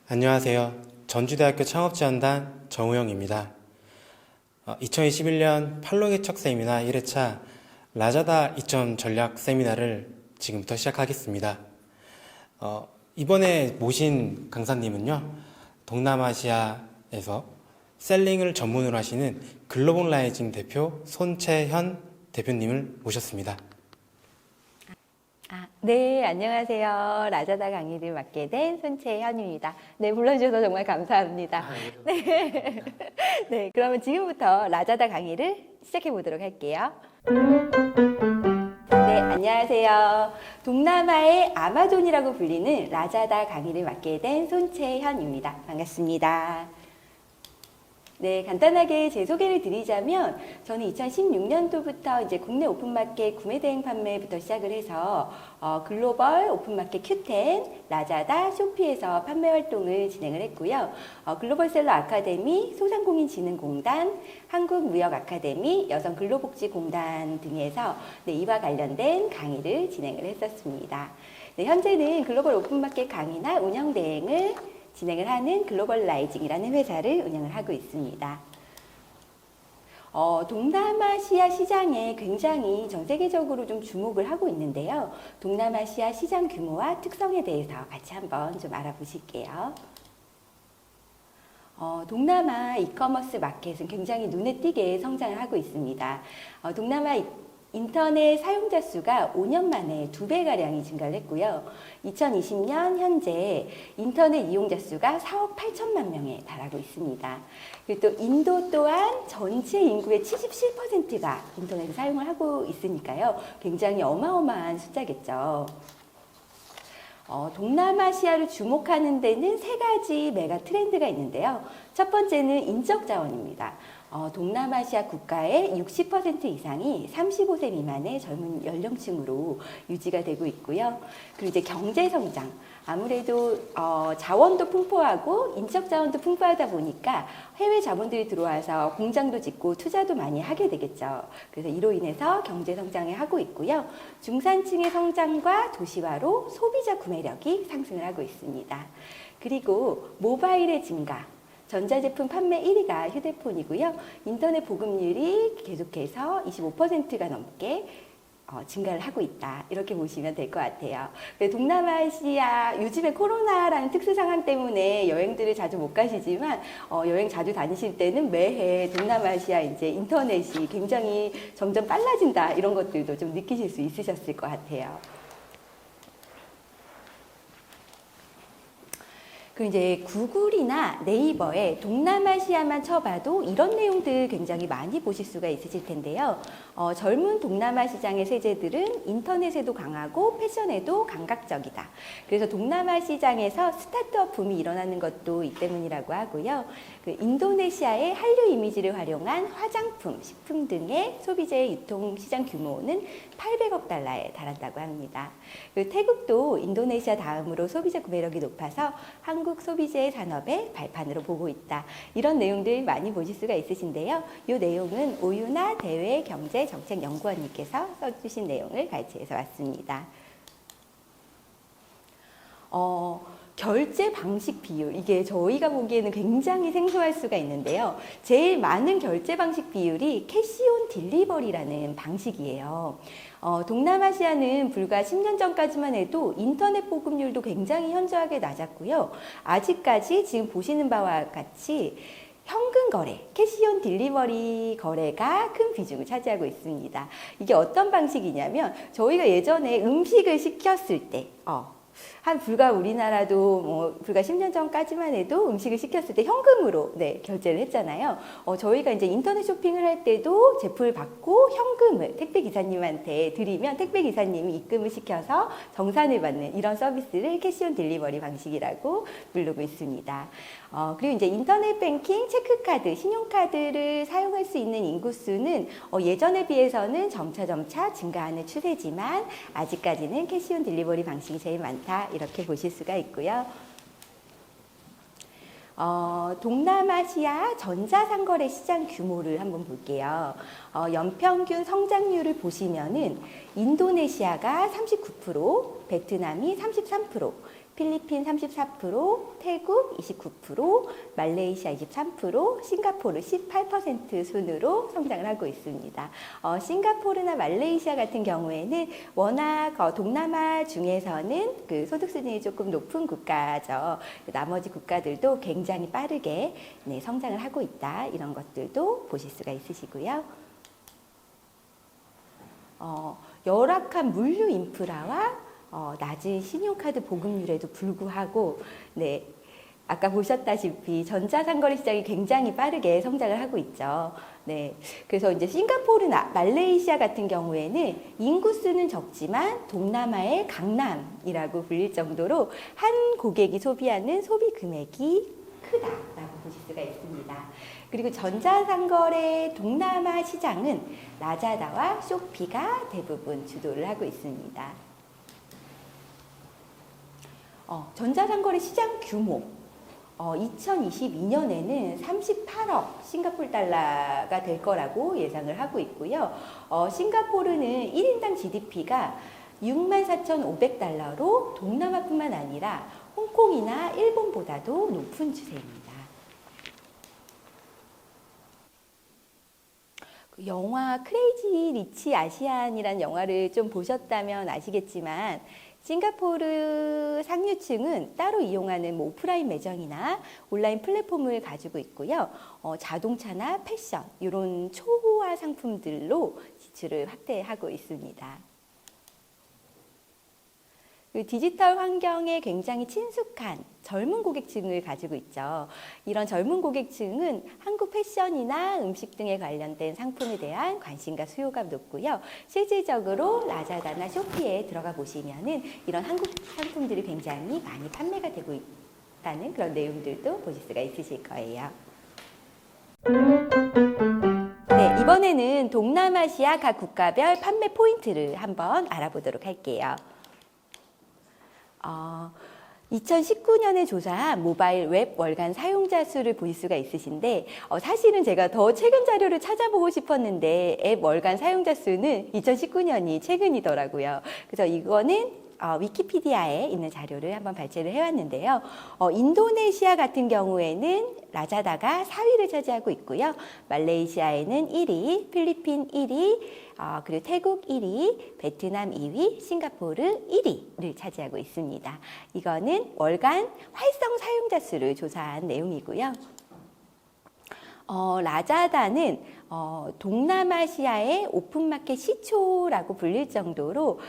안녕하세요. 전주대학교 창업지원단 정우영입니다. 2021년 팔로개척 세미나 1회차 라자다 이점 전략 세미나를 지금부터 시작하겠습니다. 이번에 모신 강사님은요, 동남아시아에서 셀링을 전문으로 하시는 글로벌라이징 대표 손채현 대표님을 모셨습니다. 네, 안녕하세요. 라자다 강의를 맡게 된 손채현입니다. 네, 불러주셔서 정말 감사합니다. 네. 네, 그러면 지금부터 라자다 강의를 시작해 보도록 할게요. 네, 안녕하세요. 동남아의 아마존이라고 불리는 라자다 강의를 맡게 된 손채현입니다. 반갑습니다. 네, 간단하게 제 소개를 드리자면 저는 2016년도부터 이제 국내 오픈마켓 구매 대행 판매부터 시작을 해서 글로벌 오픈마켓 Q10, 라자다, 쇼피에서 판매 활동을 진행을 했고요. 글로벌셀러 아카데미, 소상공인진흥공단, 한국무역아카데미, 여성근로복지공단 등에서 네, 이와 관련된 강의를 진행을 했었습니다. 네, 현재는 글로벌 오픈마켓 강의나 운영 대행을 진행을 하는 글로벌라이징이라는 회사를 운영을 하고 있습니다. 동남아시아 시장에 굉장히 전 세계적으로 좀 주목을 하고 있는데요. 동남아시아 시장 규모와 특성에 대해서 같이 한번 좀 알아보실게요. 동남아 이커머스 마켓은 굉장히 눈에 띄게 성장을 하고 있습니다. 동남아 인터넷 사용자 수가 5년 만에 2배가량이 증가를 했고요. 2020년 현재 인터넷 이용자 수가 4억 8천만 명에 달하고 있습니다. 그리고 또 인도 또한 전체 인구의 77%가 인터넷을 사용을 하고 있으니까요. 굉장히 어마어마한 숫자겠죠. 동남아시아를 주목하는 데는 세 가지 메가 트렌드가 있는데요. 첫 번째는 인적 자원입니다. 동남아시아 국가의 60% 이상이 35세 미만의 젊은 연령층으로 유지가 되고 있고요. 그리고 이제 경제 성장. 아무래도 자원도 풍부하고 인적 자원도 풍부하다 보니까 해외 자본들이 들어와서 공장도 짓고 투자도 많이 하게 되겠죠. 그래서 이로 인해서 경제 성장을 하고 있고요. 중산층의 성장과 도시화로 소비자 구매력이 상승을 하고 있습니다. 그리고 모바일의 증가. 전자제품 판매 1위가 휴대폰이고요. 인터넷 보급률이 계속해서 25%가 넘게 증가를 하고 있다. 이렇게 보시면 될 것 같아요. 동남아시아, 요즘에 코로나라는 특수 상황 때문에 여행들을 자주 못 가시지만, 여행 자주 다니실 때는 매해 동남아시아 이제 인터넷이 굉장히 점점 빨라진다. 이런 것들도 좀 느끼실 수 있으셨을 것 같아요. 그 이제 구글이나 네이버에 동남아시아만 쳐봐도 이런 내용들 굉장히 많이 보실 수가 있으실 텐데요. 젊은 동남아 시장의 세제들은 인터넷에도 강하고 패션에도 감각적이다. 그래서 동남아 시장에서 스타트업 붐이 일어나는 것도 이 때문이라고 하고요. 그 인도네시아의 한류 이미지를 활용한 화장품, 식품 등의 소비재의 유통 시장 규모는 800억 달러에 달한다고 합니다. 그 태국도 인도네시아 다음으로 소비자 구매력이 높아서 한국 소비재 산업의 발판으로 보고 있다. 이런 내용들 많이 보실 수가 있으신데요. 이 내용은 오유나 대외 경제정책연구원님께서 써주신 내용을 발췌해서 왔습니다. 결제 방식 비율, 이게 저희가 보기에는 굉장히 생소할 수가 있는데요. 제일 많은 결제 방식 비율이 캐시온 딜리버리라는 방식이에요. 동남아시아는 불과 10년 전까지만 해도 인터넷 보급률도 굉장히 현저하게 낮았고요. 아직까지 지금 보시는 바와 같이 현금 거래, 캐시온 딜리버리 거래가 큰 비중을 차지하고 있습니다. 이게 어떤 방식이냐면 저희가 예전에 음식을 시켰을 때 불과 우리나라도 불과 10년 전까지만 해도 음식을 시켰을 때 현금으로 결제를 했잖아요. 저희가 이제 인터넷 쇼핑을 할 때도 제품을 받고 현금을 택배 기사님한테 드리면 택배 기사님이 입금을 시켜서 정산을 받는 이런 서비스를 캐시온 딜리버리 방식이라고 부르고 있습니다. 그리고 이제 인터넷 뱅킹, 체크카드, 신용카드를 사용할 수 있는 인구 수는 예전에 비해서는 점차 증가하는 추세지만 아직까지는 캐시온 딜리버리 방식이 제일 많다. 이렇게 보실 수가 있고요. 동남아시아 전자상거래 시장 규모를 한번 볼게요. 연평균 성장률을 보시면은 인도네시아가 39%, 베트남이 33%, 필리핀 34%, 태국 29%, 말레이시아 23%, 싱가포르 18% 순으로 성장을 하고 있습니다. 싱가포르나 말레이시아 같은 경우에는 워낙 동남아 중에서는 그 소득 수준이 조금 높은 국가죠. 나머지 국가들도 굉장히 빠르게 성장을 하고 있다. 이런 것들도 보실 수가 있으시고요. 열악한 물류 인프라와 낮은 신용카드 보급률에도 불구하고 아까 보셨다시피 전자상거래 시장이 굉장히 빠르게 성장을 하고 있죠. 그래서 이제 싱가포르나 말레이시아 같은 경우에는 인구수는 적지만 동남아의 강남이라고 불릴 정도로 한 고객이 소비하는 소비 금액이 크다라고 보실 수가 있습니다. 그리고 전자상거래 동남아 시장은 라자다와 쇼피가 대부분 주도를 하고 있습니다. 전자상거래 시장 규모 2022년에는 38억 싱가포르 달러가 될 거라고 예상을 하고 있고요. 싱가포르는 1인당 GDP가 64,500달러로 동남아뿐만 아니라 홍콩이나 일본보다도 높은 추세입니다. 영화 크레이지 리치 아시안이라는 영화를 좀 보셨다면 아시겠지만 싱가포르 상류층은 따로 이용하는 오프라인 매장이나 온라인 플랫폼을 가지고 있고요. 자동차나 패션 이런 초호화 상품들로 지출을 확대하고 있습니다. 디지털 환경에 굉장히 친숙한 젊은 고객층을 가지고 있죠. 이런 젊은 고객층은 한국 패션이나 음식 등에 관련된 상품에 대한 관심과 수요가 높고요. 실질적으로 라자다나 쇼피에 들어가 보시면은 이런 한국 상품들이 굉장히 많이 판매가 되고 있다는 그런 내용들도 보실 수가 있으실 거예요. 이번에는 동남아시아 각 국가별 판매 포인트를 한번 알아보도록 할게요. 2019년에 조사한 모바일 웹 월간 사용자 수를 보실 수가 있으신데 사실은 제가 더 최근 자료를 찾아보고 싶었는데 앱 월간 사용자 수는 2019년이 최근이더라고요. 그래서 이거는 위키피디아에 있는 자료를 한번 발췌를 해왔는데요. 인도네시아 같은 경우에는 라자다가 4위를 차지하고 있고요. 말레이시아에는 1위, 필리핀 1위, 그리고 태국 1위, 베트남 2위, 싱가포르 1위를 차지하고 있습니다. 이거는 월간 활성 사용자 수를 조사한 내용이고요. 라자다는 동남아시아의 오픈마켓 시초라고 불릴 정도로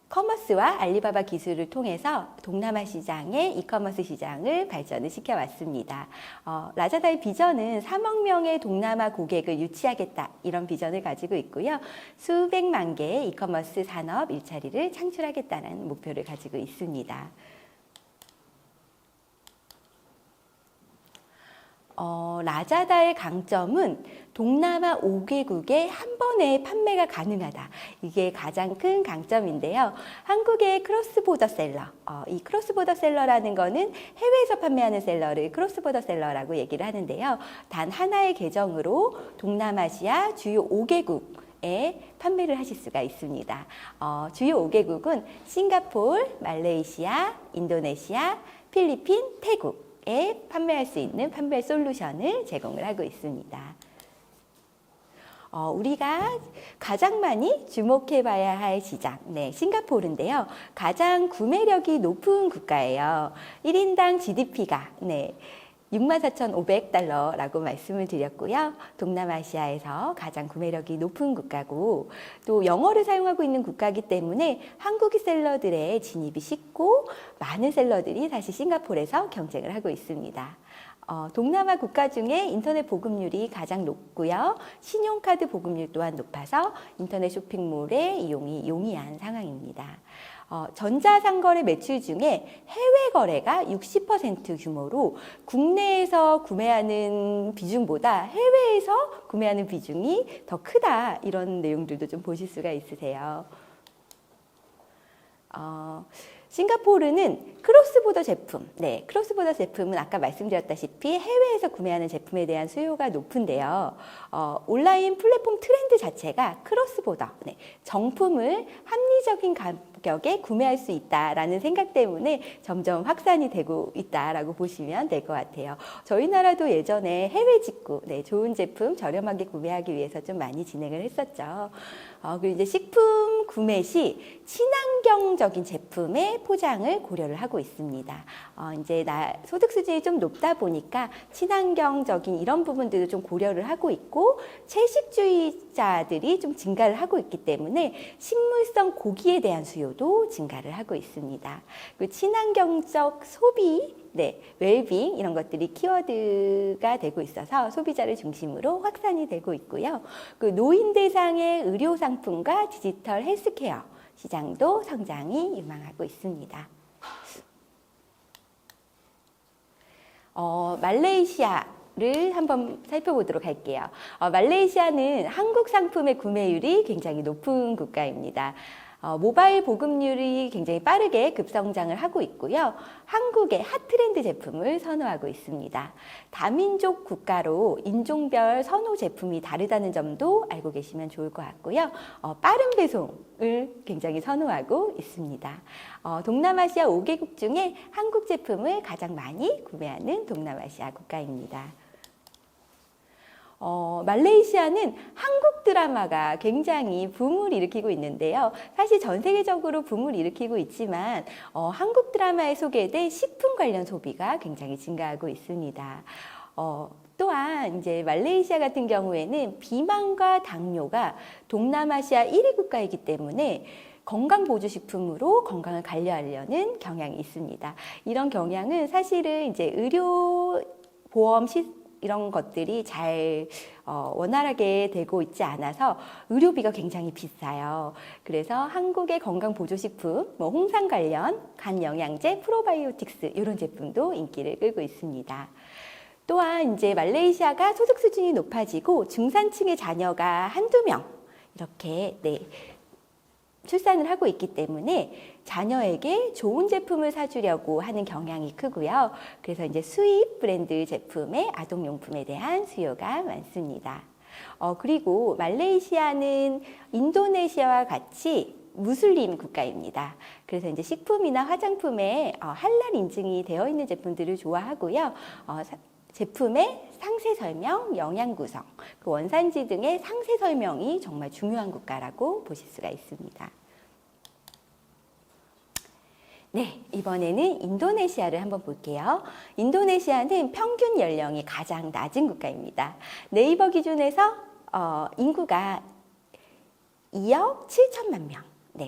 커머스와 알리바바 기술을 통해서 동남아 시장의 이커머스 시장을 발전을 시켜왔습니다. 라자다의 비전은 3억 명의 동남아 고객을 유치하겠다 이런 비전을 가지고 있고요. 수백만 개의 이커머스 산업 일자리를 창출하겠다는 목표를 가지고 있습니다. 라자다의 강점은 동남아 5개국에 한 번에 판매가 가능하다. 이게 가장 큰 강점인데요. 한국의 크로스보더 셀러, 이 크로스보더 셀러라는 거는 해외에서 판매하는 셀러를 크로스보더 셀러라고 얘기를 하는데요. 단 하나의 계정으로 동남아시아 주요 5개국에 판매를 하실 수가 있습니다. 주요 5개국은 싱가포르, 말레이시아, 인도네시아, 필리핀, 태국에 판매할 수 있는 판매 솔루션을 제공을 하고 있습니다. 우리가 가장 많이 주목해봐야 할 시장, 싱가포르인데요. 가장 구매력이 높은 국가예요. 1인당 GDP가 64,500달러라고 말씀을 드렸고요. 동남아시아에서 가장 구매력이 높은 국가고 또 영어를 사용하고 있는 국가이기 때문에 한국인 셀러들의 진입이 쉽고 많은 셀러들이 사실 싱가포르에서 경쟁을 하고 있습니다. 동남아 국가 중에 인터넷 보급률이 가장 높고요. 신용카드 보급률 또한 높아서 인터넷 쇼핑몰의 이용이 용이한 상황입니다. 전자상거래 매출 중에 해외 거래가 60% 규모로 국내에서 구매하는 비중보다 해외에서 구매하는 비중이 더 크다 이런 내용들도 좀 보실 수가 있으세요. 싱가포르는 크로스보더 제품, 크로스보더 제품은 아까 말씀드렸다시피 해외에서 구매하는 제품에 대한 수요가 높은데요. 온라인 플랫폼 트렌드 자체가 크로스보더, 정품을 합리적인 가격에 구매할 수 있다라는 생각 때문에 점점 확산이 되고 있다라고 보시면 될 것 같아요. 저희 나라도 예전에 해외 직구, 좋은 제품 저렴하게 구매하기 위해서 좀 많이 진행을 했었죠. 그리고 이제 식품 구매 시 친환경적인 제품의 포장을 고려를 하고 있습니다. 이제 소득 수준이 좀 높다 보니까 친환경적인 이런 부분들도 좀 고려를 하고 있고, 채식주의자들이 좀 증가를 하고 있기 때문에 식물성 고기에 대한 수요도 증가를 하고 있습니다. 그리고 친환경적 소비, 웰빙 이런 것들이 키워드가 되고 있어서 소비자를 중심으로 확산이 되고 있고요. 그 노인 대상의 의료 상품과 디지털 헬스케어 시장도 성장이 유망하고 있습니다. 말레이시아를 한번 살펴보도록 할게요. 말레이시아는 한국 상품의 구매율이 굉장히 높은 국가입니다. 모바일 보급률이 굉장히 빠르게 급성장을 하고 있고요. 한국의 핫트렌드 제품을 선호하고 있습니다. 다민족 국가로 인종별 선호 제품이 다르다는 점도 알고 계시면 좋을 것 같고요. 빠른 배송을 굉장히 선호하고 있습니다. 동남아시아 5개국 중에 한국 제품을 가장 많이 구매하는 동남아시아 국가입니다. 말레이시아는 한국 드라마가 굉장히 붐을 일으키고 있는데요. 사실 전 세계적으로 붐을 일으키고 있지만 한국 드라마에 소개된 식품 관련 소비가 굉장히 증가하고 있습니다. 또한 이제 말레이시아 같은 경우에는 비만과 당뇨가 동남아시아 1위 국가이기 때문에 건강보조식품으로 건강을 관리하려는 경향이 있습니다. 이런 경향은 사실은 이제 의료보험 이런 것들이 잘 원활하게 되고 있지 않아서 의료비가 굉장히 비싸요. 그래서 한국의 건강보조식품, 홍삼 관련 간영양제, 프로바이오틱스 이런 제품도 인기를 끌고 있습니다. 또한 이제 말레이시아가 소득 수준이 높아지고 중산층의 자녀가 한두 명 이렇게 출산을 하고 있기 때문에 자녀에게 좋은 제품을 사주려고 하는 경향이 크고요. 그래서 이제 수입 브랜드 제품의 아동용품에 대한 수요가 많습니다. 그리고 말레이시아는 인도네시아와 같이 무슬림 국가입니다. 그래서 이제 식품이나 화장품에 할랄 인증이 되어 있는 제품들을 좋아하고요. 제품의 상세 설명, 영양 구성, 그 원산지 등의 상세 설명이 정말 중요한 국가라고 보실 수가 있습니다. 이번에는 인도네시아를 한번 볼게요. 인도네시아는 평균 연령이 가장 낮은 국가입니다. 네이버 기준에서 인구가 2억 7천만 명.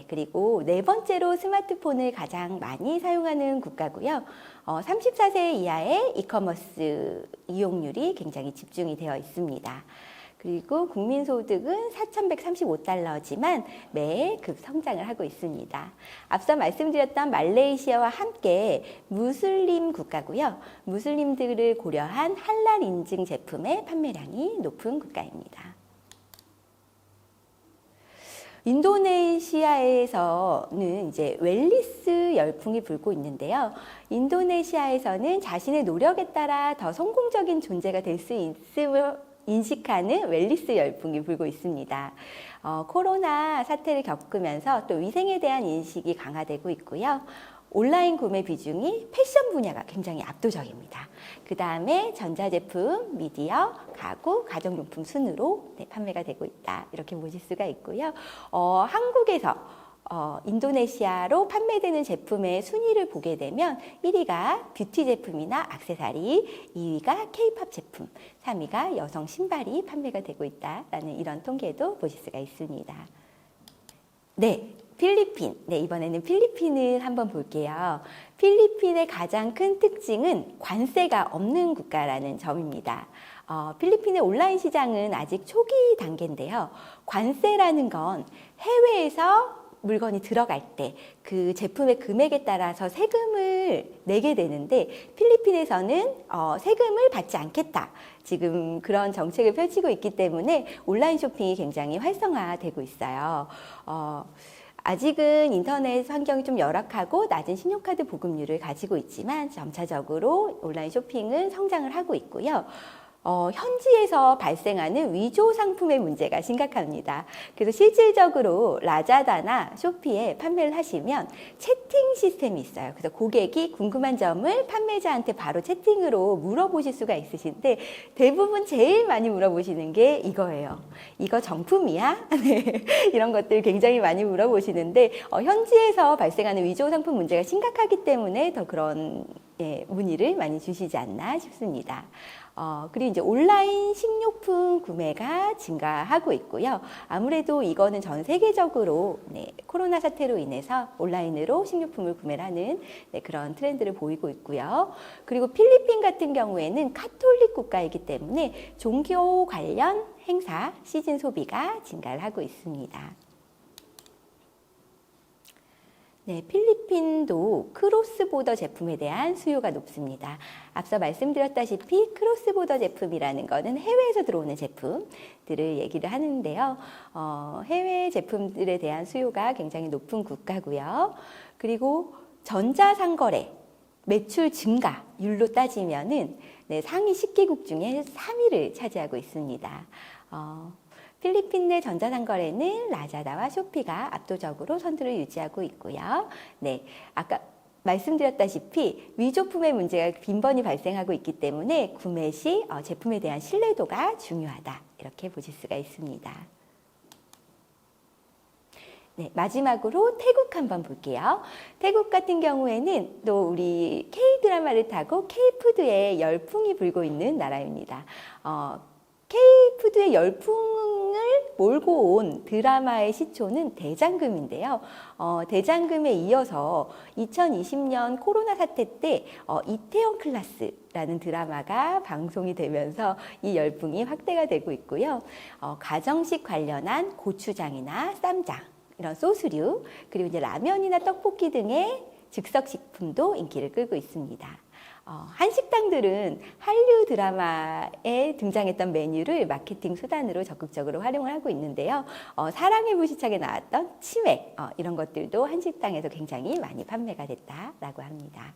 그리고 네 번째로 스마트폰을 가장 많이 사용하는 국가고요. 34세 이하의 이커머스 이용률이 굉장히 집중이 되어 있습니다. 그리고 국민소득은 4,135달러지만 매해 급성장을 하고 있습니다. 앞서 말씀드렸던 말레이시아와 함께 무슬림 국가고요. 무슬림들을 고려한 할랄 인증 제품의 판매량이 높은 국가입니다. 인도네시아에서는 이제 웰니스 열풍이 불고 있는데요. 인도네시아에서는 자신의 노력에 따라 더 성공적인 존재가 될 수 있음을 인식하는 웰니스 열풍이 불고 있습니다. 코로나 사태를 겪으면서 또 위생에 대한 인식이 강화되고 있고요. 온라인 구매 비중이 패션 분야가 굉장히 압도적입니다. 그 다음에 전자제품, 미디어, 가구, 가정용품 순으로 판매가 되고 있다. 이렇게 보실 수가 있고요. 한국에서 인도네시아로 판매되는 제품의 순위를 보게 되면 1위가 뷰티 제품이나 액세서리, 2위가 K-팝 제품, 3위가 여성 신발이 판매가 되고 있다라는 이런 통계도 보실 수가 있습니다. 필리핀. 이번에는 필리핀을 한번 볼게요. 필리핀의 가장 큰 특징은 관세가 없는 국가라는 점입니다. 필리핀의 온라인 시장은 아직 초기 단계인데요. 관세라는 건 해외에서 물건이 들어갈 때 그 제품의 금액에 따라서 세금을 내게 되는데 필리핀에서는 세금을 받지 않겠다. 지금 그런 정책을 펼치고 있기 때문에 온라인 쇼핑이 굉장히 활성화되고 있어요. 아직은 인터넷 환경이 좀 열악하고 낮은 신용카드 보급률을 가지고 있지만 점차적으로 온라인 쇼핑은 성장을 하고 있고요. 현지에서 발생하는 위조 상품의 문제가 심각합니다. 그래서 실질적으로 라자다나 쇼피에 판매를 하시면 채팅 시스템이 있어요. 그래서 고객이 궁금한 점을 판매자한테 바로 채팅으로 물어보실 수가 있으신데 대부분 제일 많이 물어보시는 게 이거예요. 이거 정품이야? 네, 이런 것들 굉장히 많이 물어보시는데 현지에서 발생하는 위조 상품 문제가 심각하기 때문에 더 그런 문의를 많이 주시지 않나 싶습니다. 그리고 이제 온라인 식료품 구매가 증가하고 있고요. 아무래도 이거는 전 세계적으로 코로나 사태로 인해서 온라인으로 식료품을 구매를 하는 그런 트렌드를 보이고 있고요. 그리고 필리핀 같은 경우에는 카톨릭 국가이기 때문에 종교 관련 행사, 시즌 소비가 증가를 하고 있습니다. 네, 필리핀도 크로스보더 제품에 대한 수요가 높습니다. 앞서 말씀드렸다시피 크로스보더 제품이라는 것은 해외에서 들어오는 제품들을 얘기를 하는데요. 해외 제품들에 대한 수요가 굉장히 높은 국가고요. 그리고 전자상거래 매출 증가율로 따지면은 상위 10개국 중에 3위를 차지하고 있습니다. 필리핀 내 전자상거래는 라자다와 쇼피가 압도적으로 선두를 유지하고 있고요. 네, 아까 말씀드렸다시피 위조품의 문제가 빈번히 발생하고 있기 때문에 구매 시 제품에 대한 신뢰도가 중요하다. 이렇게 보실 수가 있습니다. 네, 마지막으로 태국 한번 볼게요. 태국 같은 경우에는 또 우리 K-드라마를 타고 K-푸드에 열풍이 불고 있는 나라입니다. K-푸드의 열풍을 몰고 온 드라마의 시초는 대장금인데요. 대장금에 이어서 2020년 코로나 사태 때 이태원 클라스라는 드라마가 방송이 되면서 이 열풍이 확대가 되고 있고요. 가정식 관련한 고추장이나 쌈장, 이런 소스류, 그리고 이제 라면이나 떡볶이 등의 즉석식품도 인기를 끌고 있습니다. 한식당들은 한류 드라마에 등장했던 메뉴를 마케팅 수단으로 적극적으로 활용을 하고 있는데요. 사랑의 불시착에 나왔던 치맥, 이런 것들도 한식당에서 굉장히 많이 판매가 됐다라고 합니다.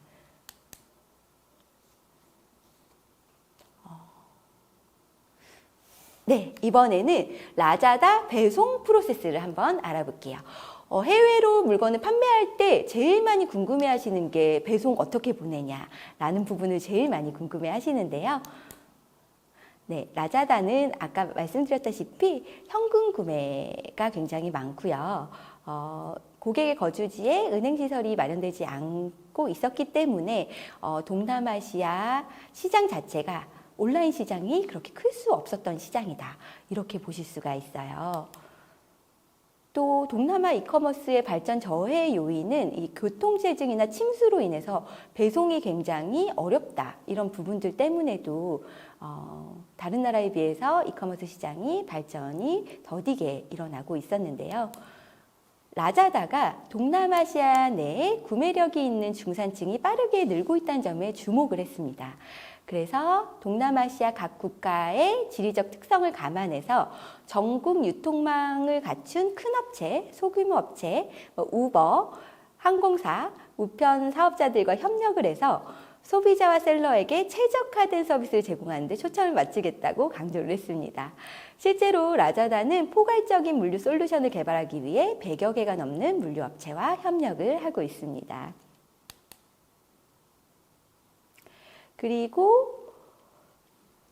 네, 이번에는 라자다 배송 프로세스를 한번 알아볼게요. 해외로 물건을 판매할 때 제일 많이 궁금해 하시는 게 배송 어떻게 보내냐라는 부분을 제일 많이 궁금해 하시는데요. 네, 라자다는 아까 말씀드렸다시피 현금 구매가 굉장히 많고요. 고객의 거주지에 은행시설이 마련되지 않고 있었기 때문에 동남아시아 시장 자체가 온라인 시장이 그렇게 클 수 없었던 시장이다. 이렇게 보실 수가 있어요. 또 동남아 이커머스의 발전 저해 요인은 이 교통체증이나 침수로 인해서 배송이 굉장히 어렵다. 이런 부분들 때문에도 다른 나라에 비해서 이커머스 시장이 발전이 더디게 일어나고 있었는데요. 라자다가 동남아시아 내에 구매력이 있는 중산층이 빠르게 늘고 있다는 점에 주목을 했습니다. 그래서 동남아시아 각 국가의 지리적 특성을 감안해서 전국 유통망을 갖춘 큰 업체, 소규모 업체, 우버, 항공사, 우편 사업자들과 협력을 해서 소비자와 셀러에게 최적화된 서비스를 제공하는 데 초점을 맞추겠다고 강조를 했습니다. 실제로 라자다는 포괄적인 물류 솔루션을 개발하기 위해 100여 개가 넘는 물류 업체와 협력을 하고 있습니다. 그리고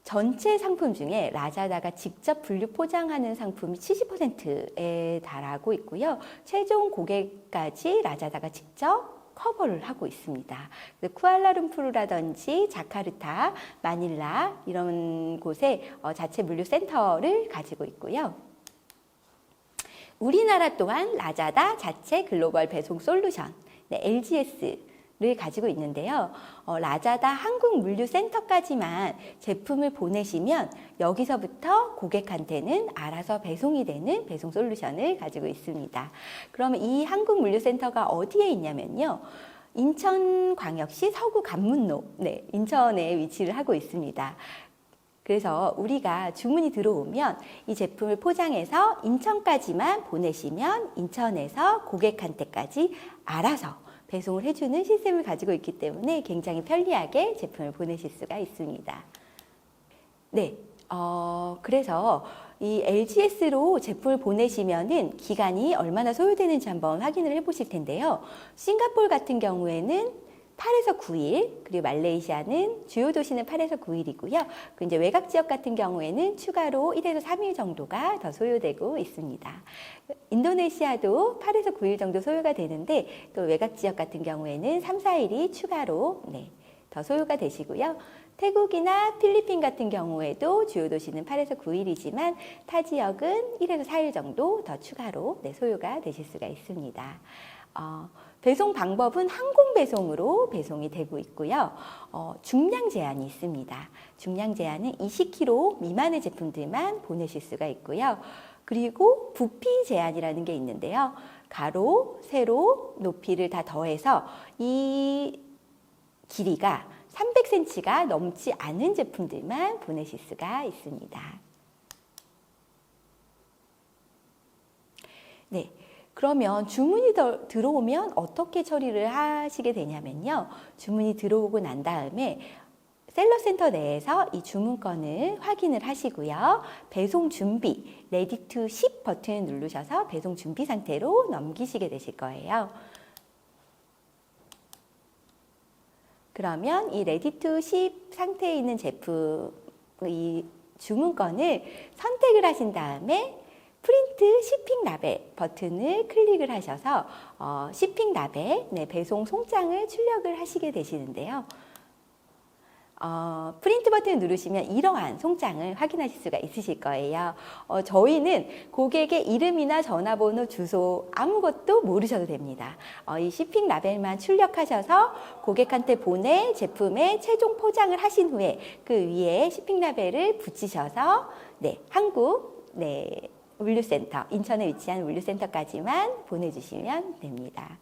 전체 상품 중에 라자다가 직접 분류 포장하는 상품이 70%에 달하고 있고요. 최종 고객까지 라자다가 직접 커버를 하고 있습니다. 쿠알라룸푸르라든지 자카르타, 마닐라 이런 곳에 자체 물류 센터를 가지고 있고요. 우리나라 또한 라자다 자체 글로벌 배송 솔루션, LGS를 가지고 있는데요. 라자다 한국 물류센터까지만 제품을 보내시면 여기서부터 고객한테는 알아서 배송이 되는 배송 솔루션을 가지고 있습니다. 그러면 이 한국 물류센터가 어디에 있냐면요. 인천광역시 서구 간문로, 인천에 위치를 하고 있습니다. 그래서 우리가 주문이 들어오면 이 제품을 포장해서 인천까지만 보내시면 인천에서 고객한테까지 알아서 배송을 해주는 시스템을 가지고 있기 때문에 굉장히 편리하게 제품을 보내실 수가 있습니다. 네, 그래서 이 LGS로 제품을 보내시면은 기간이 얼마나 소요되는지 한번 확인을 해 보실 텐데요. 싱가포르 같은 경우에는 8에서 9일, 그리고 말레이시아는 주요 도시는 8에서 9일이고요. 그 이제 외곽 지역 같은 경우에는 추가로 1에서 3일 정도가 더 소요되고 있습니다. 인도네시아도 8에서 9일 정도 소요가 되는데 또 외곽 지역 같은 경우에는 3, 4일이 추가로 더 소요가 되시고요. 태국이나 필리핀 같은 경우에도 주요 도시는 8에서 9일이지만 타 지역은 1에서 4일 정도 더 추가로 소요가 되실 수가 있습니다. 배송 방법은 항공 배송으로 배송이 되고 있고요. 중량 제한이 있습니다. 중량 제한은 20kg 미만의 제품들만 보내실 수가 있고요. 그리고 부피 제한이라는 게 있는데요. 가로, 세로, 높이를 다 더해서 이 길이가 300cm가 넘지 않은 제품들만 보내실 수가 있습니다. 네. 그러면 주문이 들어오면 어떻게 처리를 하시게 되냐면요. 주문이 들어오고 난 다음에 셀러센터 내에서 이 주문건을 확인을 하시고요. 배송 준비, 레디 투 십 버튼을 누르셔서 배송 준비 상태로 넘기시게 되실 거예요. 그러면 이 레디 투 십 상태에 있는 제품, 이 주문건을 선택을 하신 다음에 프린트 시핑 라벨 버튼을 클릭을 하셔서 시핑 라벨, 배송 송장을 출력을 하시게 되시는데요. 프린트 버튼을 누르시면 이러한 송장을 확인하실 수가 있으실 거예요. 저희는 고객의 이름이나 전화번호, 주소 아무것도 모르셔도 됩니다. 이 시핑 라벨만 출력하셔서 고객한테 보내 제품의 최종 포장을 하신 후에 그 위에 시핑 라벨을 붙이셔서 한국 물류센터, 인천에 위치한 물류센터까지만 보내주시면 됩니다.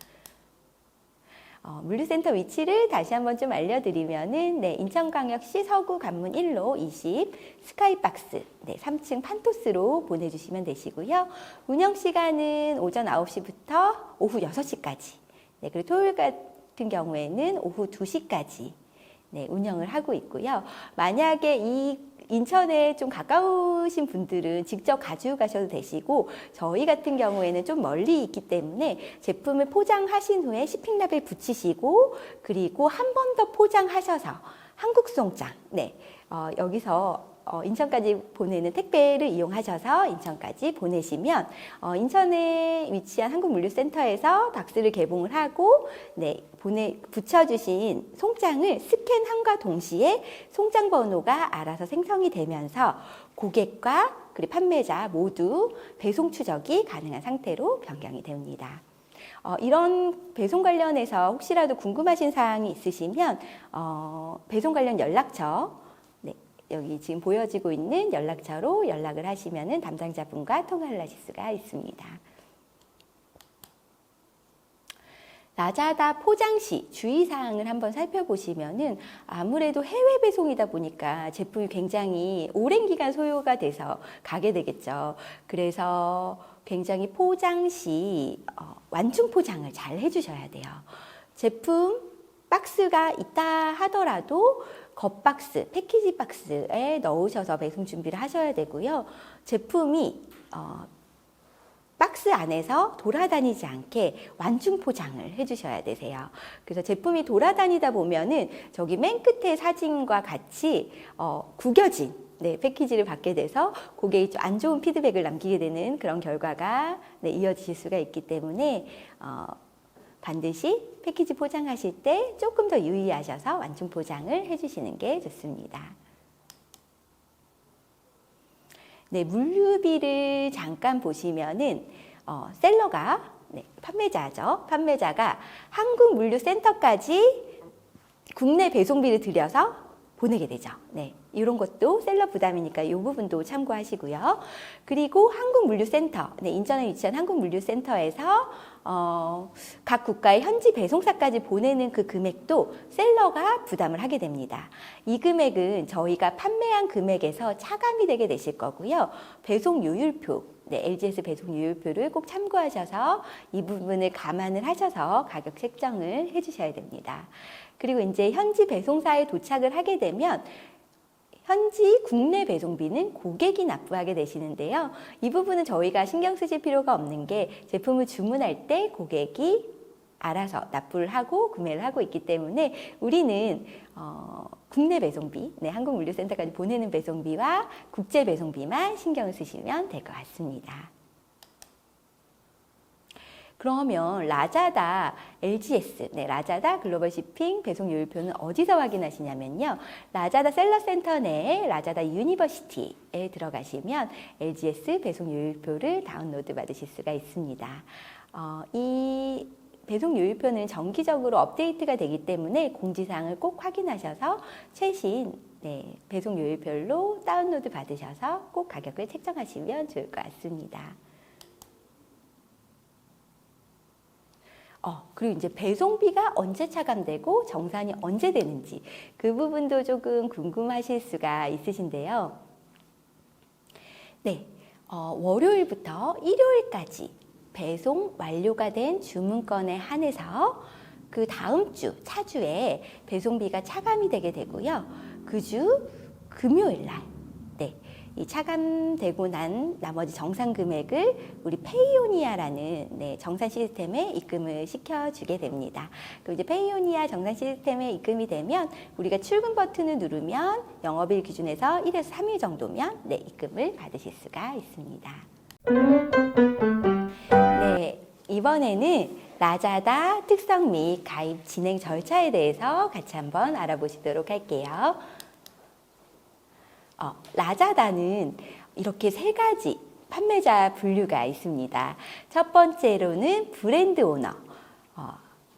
물류센터 위치를 다시 한번 좀 알려드리면은 인천광역시 서구 관문 1로 20 스카이박스 3층 판토스로 보내주시면 되시고요. 운영 시간은 오전 9시부터 오후 6시까지 그리고 토요일 같은 경우에는 오후 2시까지 운영을 하고 있고요. 만약에 이 인천에 좀 가까우신 분들은 직접 가지고 가셔도 되시고 저희 같은 경우에는 좀 멀리 있기 때문에 제품을 포장하신 후에 시핑 라벨 붙이시고 그리고 한 번 더 포장하셔서 한국 송장 여기서 인천까지 보내는 택배를 이용하셔서 인천까지 보내시면 인천에 위치한 한국물류센터에서 박스를 개봉을 하고 붙여주신 송장을 스캔함과 동시에 송장 번호가 알아서 생성이 되면서 고객과 그리고 판매자 모두 배송 추적이 가능한 상태로 변경이 됩니다. 이런 배송 관련해서 혹시라도 궁금하신 사항이 있으시면 배송 관련 연락처 여기 지금 보여지고 있는 연락처로 연락을 하시면 담당자분과 통화를 하실 수가 있습니다. 라자다 포장 시 주의사항을 한번 살펴보시면은 아무래도 해외 배송이다 보니까 제품이 굉장히 오랜 기간 소요가 돼서 가게 되겠죠. 그래서 굉장히 포장 시 완충 포장을 잘 해주셔야 돼요. 제품 박스가 있다 하더라도 겉박스, 패키지 박스에 넣으셔서 배송 준비를 하셔야 되고요. 제품이 박스 안에서 돌아다니지 않게 완충 포장을 해주셔야 되세요. 그래서 제품이 돌아다니다 보면은 저기 맨 끝에 사진과 같이 구겨진 패키지를 받게 돼서 고객이 좀 안 좋은 피드백을 남기게 되는 그런 결과가 이어지실 수가 있기 때문에 반드시 패키지 포장하실 때 조금 더 유의하셔서 완충 포장을 해주시는 게 좋습니다. 물류비를 잠깐 보시면은 셀러가 판매자죠. 판매자가 한국물류센터까지 국내 배송비를 들여서 보내게 되죠. 이런 것도 셀러 부담이니까 이 부분도 참고하시고요. 그리고 한국물류센터, 인천에 위치한 한국물류센터에서 각 국가의 현지 배송사까지 보내는 그 금액도 셀러가 부담을 하게 됩니다. 이 금액은 저희가 판매한 금액에서 차감이 되게 되실 거고요. 배송 유율표, LGS 배송 유율표를 꼭 참고하셔서 이 부분을 감안을 하셔서 가격 책정을 해주셔야 됩니다. 그리고 이제 현지 배송사에 도착을 하게 되면 현지 국내 배송비는 고객이 납부하게 되시는데요. 이 부분은 저희가 신경 쓰실 필요가 없는 게 제품을 주문할 때 고객이 알아서 납부를 하고 구매를 하고 있기 때문에 우리는 국내 배송비, 한국물류센터까지 보내는 배송비와 국제 배송비만 신경을 쓰시면 될 것 같습니다. 그러면 라자다 LGS, 라자다 글로벌 쇼핑 배송 요율표는 어디서 확인하시냐면요. 라자다 셀러센터 내에 라자다 유니버시티에 들어가시면 LGS 배송 요율표를 다운로드 받으실 수가 있습니다. 이 배송 요율표는 정기적으로 업데이트가 되기 때문에 공지사항을 꼭 확인하셔서 최신 배송 요율별로 다운로드 받으셔서 꼭 가격을 책정하시면 좋을 것 같습니다. 그리고 이제 배송비가 언제 차감되고 정산이 언제 되는지 그 부분도 조금 궁금하실 수가 있으신데요. 월요일부터 일요일까지 배송 완료가 된 주문건에 한해서 그 다음 주, 차주에 배송비가 차감이 되게 되고요. 그 주 금요일 날, 이 차감되고 난 나머지 정산 금액을 우리 페이오니아라는 정산 시스템에 입금을 시켜주게 됩니다. 그리고 이제 페이오니아 정산 시스템에 입금이 되면 우리가 출금 버튼을 누르면 영업일 기준에서 1에서 3일 정도면 입금을 받으실 수가 있습니다. 이번에는 라자다 특성 및 가입 진행 절차에 대해서 같이 한번 알아보시도록 할게요. 라자다는 이렇게 세 가지 판매자 분류가 있습니다. 첫 번째로는 브랜드 오너,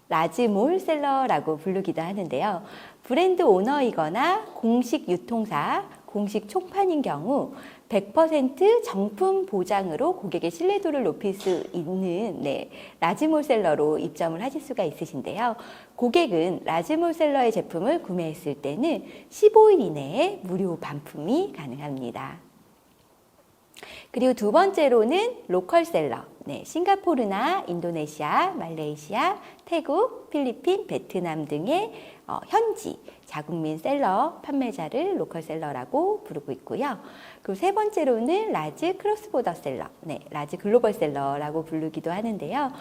라지몰 셀러라고 부르기도 하는데요. 브랜드 오너이거나 공식 유통사, 공식 총판인 경우 100% 정품 보장으로 고객의 신뢰도를 높일 수 있는 라지몰 셀러로 입점을 하실 수가 있으신데요. 고객은 라지몰 셀러의 제품을 구매했을 때는 15일 이내에 무료 반품이 가능합니다. 그리고 두 번째로는 로컬 셀러, 싱가포르나 인도네시아, 말레이시아, 태국, 필리핀, 베트남 등의 현지 자국민 셀러 판매자를 로컬 셀러라고 부르고 있고요. 그리고 세 번째로는 라지 크로스보더 셀러, 라지 글로벌 셀러라고 부르기도 하는데요.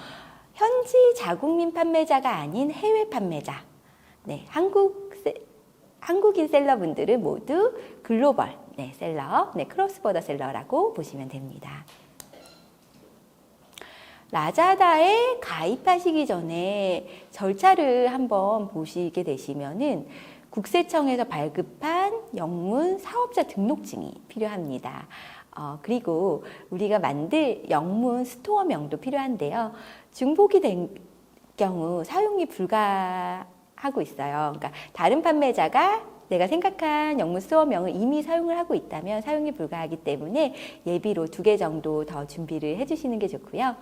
현지 자국민 판매자가 아닌 해외 판매자, 한국인 셀러분들은 모두 글로벌 셀러, 크로스보더 셀러라고 보시면 됩니다. 라자다에 가입하시기 전에 절차를 한번 보시게 되시면은 국세청에서 발급한 영문 사업자 등록증이 필요합니다. 그리고 우리가 만들 영문 스토어명도 필요한데요. 중복이 된 경우 사용이 불가하고 있어요. 그러니까 다른 판매자가 내가 생각한 영문 스토어명을 이미 사용을 하고 있다면 사용이 불가하기 때문에 예비로 2개 정도 더 준비를 해주시는 게 좋고요.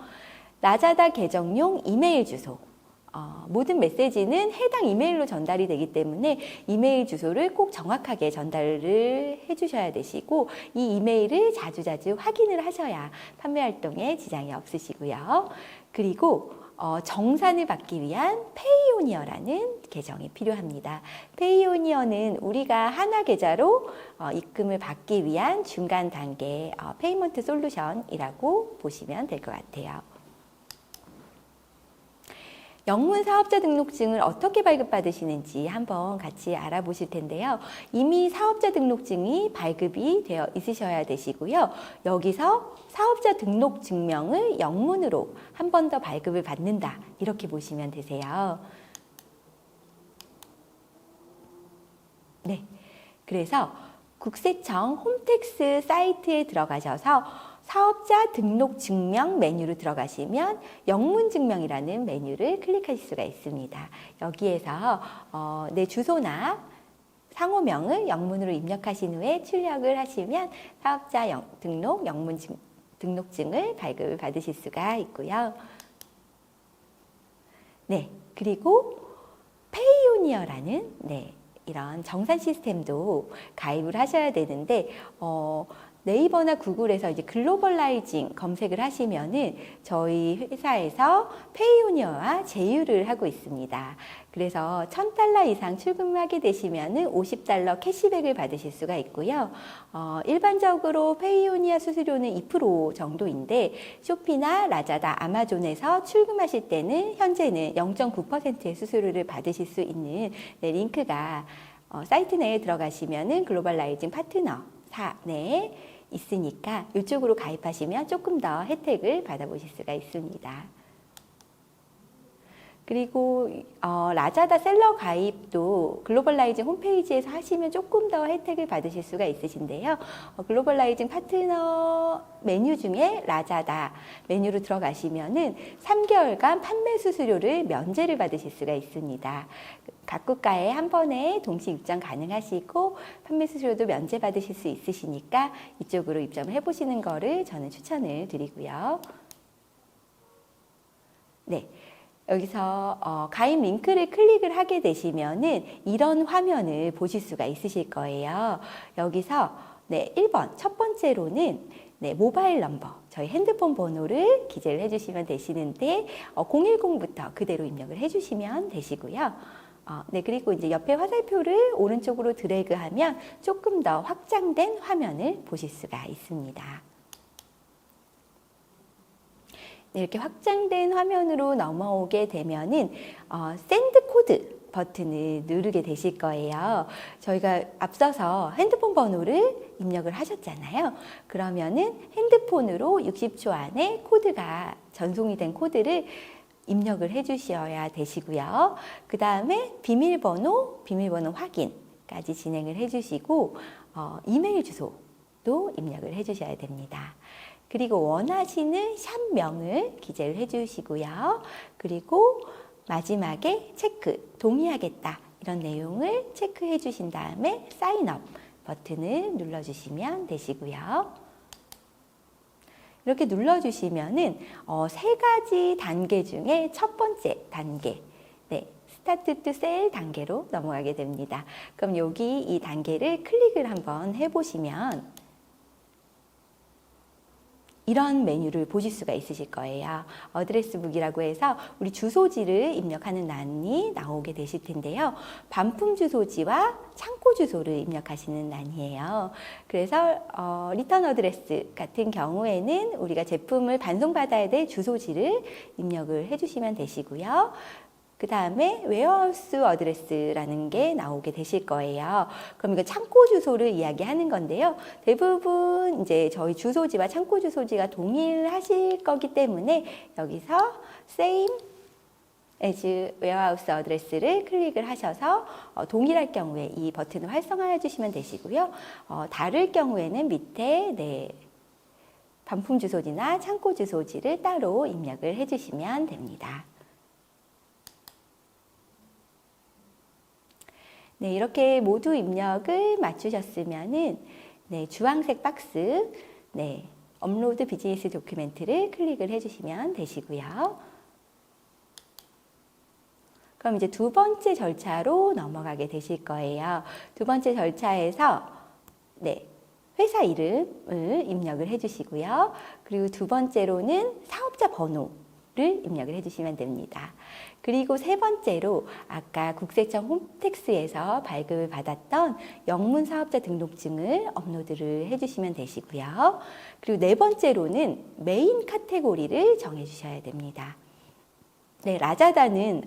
라자다 계정용 이메일 주소, 모든 메시지는 해당 이메일로 전달이 되기 때문에 이메일 주소를 꼭 정확하게 전달을 해주셔야 되시고 이 이메일을 자주자주 확인을 하셔야 판매 활동에 지장이 없으시고요. 그리고 정산을 받기 위한 페이오니어라는 계정이 필요합니다. 페이오니어는 우리가 하나 계좌로 입금을 받기 위한 중간 단계 페이먼트 솔루션이라고 보시면 될 것 같아요. 영문 사업자 등록증을 어떻게 발급받으시는지 한번 같이 알아보실 텐데요. 이미 사업자 등록증이 발급이 되어 있으셔야 되시고요. 여기서 사업자 등록 증명을 영문으로 한 번 더 발급을 받는다. 이렇게 보시면 되세요. 그래서 국세청 홈택스 사이트에 들어가셔서 사업자 등록 증명 메뉴로 들어가시면 영문 증명이라는 메뉴를 클릭하실 수가 있습니다. 여기에서 내 주소나 상호명을 영문으로 입력하신 후에 출력을 하시면 사업자 등록 영문 등록증을 발급을 받으실 수가 있고요. 그리고 페이오니어라는 이런 정산 시스템도 가입을 하셔야 되는데 네이버나 구글에서 이제 글로벌라이징 검색을 하시면은 저희 회사에서 페이오니어와 제휴를 하고 있습니다. 그래서 $1,000 이상 출금하게 되시면은 $50 캐시백을 받으실 수가 있고요. 일반적으로 페이오니아 수수료는 2% 정도인데 쇼피나 라자다, 아마존에서 출금하실 때는 현재는 0.9%의 수수료를 받으실 수 있는 링크가 사이트 내에 들어가시면은 글로벌라이징 파트너 내에 있으니까 이쪽으로 가입하시면 조금 더 혜택을 받아보실 수가 있습니다. 그리고 라자다 셀러 가입도 글로벌라이징 홈페이지에서 하시면 조금 더 혜택을 받으실 수가 있으신데요. 글로벌라이징 파트너 메뉴 중에 라자다 메뉴로 들어가시면은 3개월간 판매 수수료를 면제를 받으실 수가 있습니다. 각 국가에 한 번에 동시 입점 가능하시고 판매 수수료도 면제 받으실 수 있으시니까 이쪽으로 입점을 해보시는 거를 저는 추천을 드리고요. 네. 여기서 가입 링크를 클릭을 하게 되시면은 이런 화면을 보실 수가 있으실 거예요. 여기서 1번 첫 번째로는 모바일 넘버 저희 핸드폰 번호를 기재를 해주시면 되시는데 010부터 그대로 입력을 해주시면 되시고요. 그리고 이제 옆에 화살표를 오른쪽으로 드래그하면 조금 더 확장된 화면을 보실 수가 있습니다. 이렇게 확장된 화면으로 넘어오게 되면은 샌드 코드 버튼을 누르게 되실 거예요. 저희가 앞서서 핸드폰 번호를 입력을 하셨잖아요. 그러면은 핸드폰으로 60초 안에 코드가 전송이 된 코드를 입력을 해 주셔야 되시고요. 그 다음에 비밀번호 확인까지 진행을 해 주시고 이메일 주소도 입력을 해 주셔야 됩니다. 그리고 원하시는 샵명을 기재를 해주시고요. 그리고 마지막에 체크, 동의하겠다 이런 내용을 체크해 주신 다음에 사인업 버튼을 눌러주시면 되시고요. 이렇게 눌러주시면은 3가지 단계 중에 첫 번째 단계, 스타트 투 셀 단계로 넘어가게 됩니다. 그럼 여기 이 단계를 클릭을 한번 해보시면 이런 메뉴를 보실 수가 있으실 거예요. 어드레스북이라고 해서 우리 주소지를 입력하는 란이 나오게 되실 텐데요. 반품 주소지와 창고 주소를 입력하시는 란이에요. 그래서 리턴 어드레스 같은 경우에는 우리가 제품을 반송받아야 될 주소지를 입력을 해주시면 되시고요. 그 다음에 웨어하우스 어드레스라는 게 나오게 되실 거예요. 그럼 이거 창고 주소를 이야기하는 건데요. 대부분 이제 저희 주소지와 창고 주소지가 동일하실 거기 때문에 여기서 same as warehouse address를 클릭을 하셔서 동일할 경우에 이 버튼을 활성화해 주시면 되시고요. 다를 경우에는 밑에 반품 주소지나 창고 주소지를 따로 입력을 해 주시면 됩니다. 이렇게 모두 입력을 마치셨으면은 주황색 박스 업로드 비즈니스 도큐멘트를 클릭을 해주시면 되시고요. 그럼 이제 두 번째 절차로 넘어가게 되실 거예요. 두 번째 절차에서 회사 이름을 입력을 해주시고요. 그리고 두 번째로는 사업자 번호를 입력을 해주시면 됩니다. 그리고 세 번째로 아까 국세청 홈택스에서 발급을 받았던 영문 사업자 등록증을 업로드를 해주시면 되시고요. 그리고 네 번째로는 메인 카테고리를 정해주셔야 됩니다. 라자다는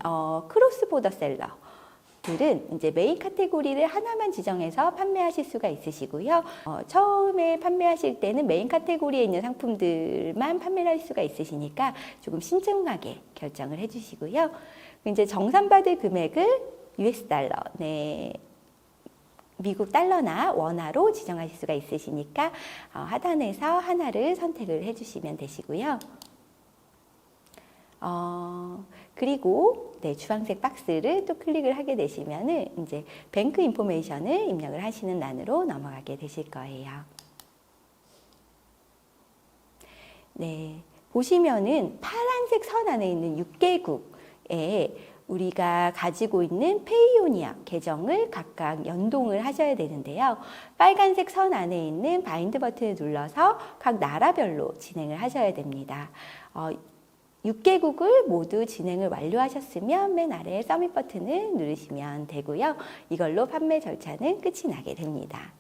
크로스보더 셀러들은 이제 메인 카테고리를 하나만 지정해서 판매하실 수가 있으시고요. 처음에 판매하실 때는 메인 카테고리에 있는 상품들만 판매를 할 수가 있으시니까 조금 신중하게 결정을 해주시고요. 이제 정산받을 금액을 US 달러, 미국 달러나 원화로 지정하실 수가 있으시니까 하단에서 하나를 선택을 해주시면 되시고요. 그리고 주황색 박스를 또 클릭을 하게 되시면은 이제 뱅크 인포메이션을 입력을 하시는 란으로 넘어가게 되실 거예요. 보시면은 파란색 선 안에 있는 6개국에 우리가 가지고 있는 페이오니아 계정을 각각 연동을 하셔야 되는데요. 빨간색 선 안에 있는 바인드 버튼을 눌러서 각 나라별로 진행을 하셔야 됩니다. 6개국을 모두 진행을 완료하셨으면 맨 아래 서밋 버튼을 누르시면 되고요. 이걸로 판매 절차는 끝이 나게 됩니다.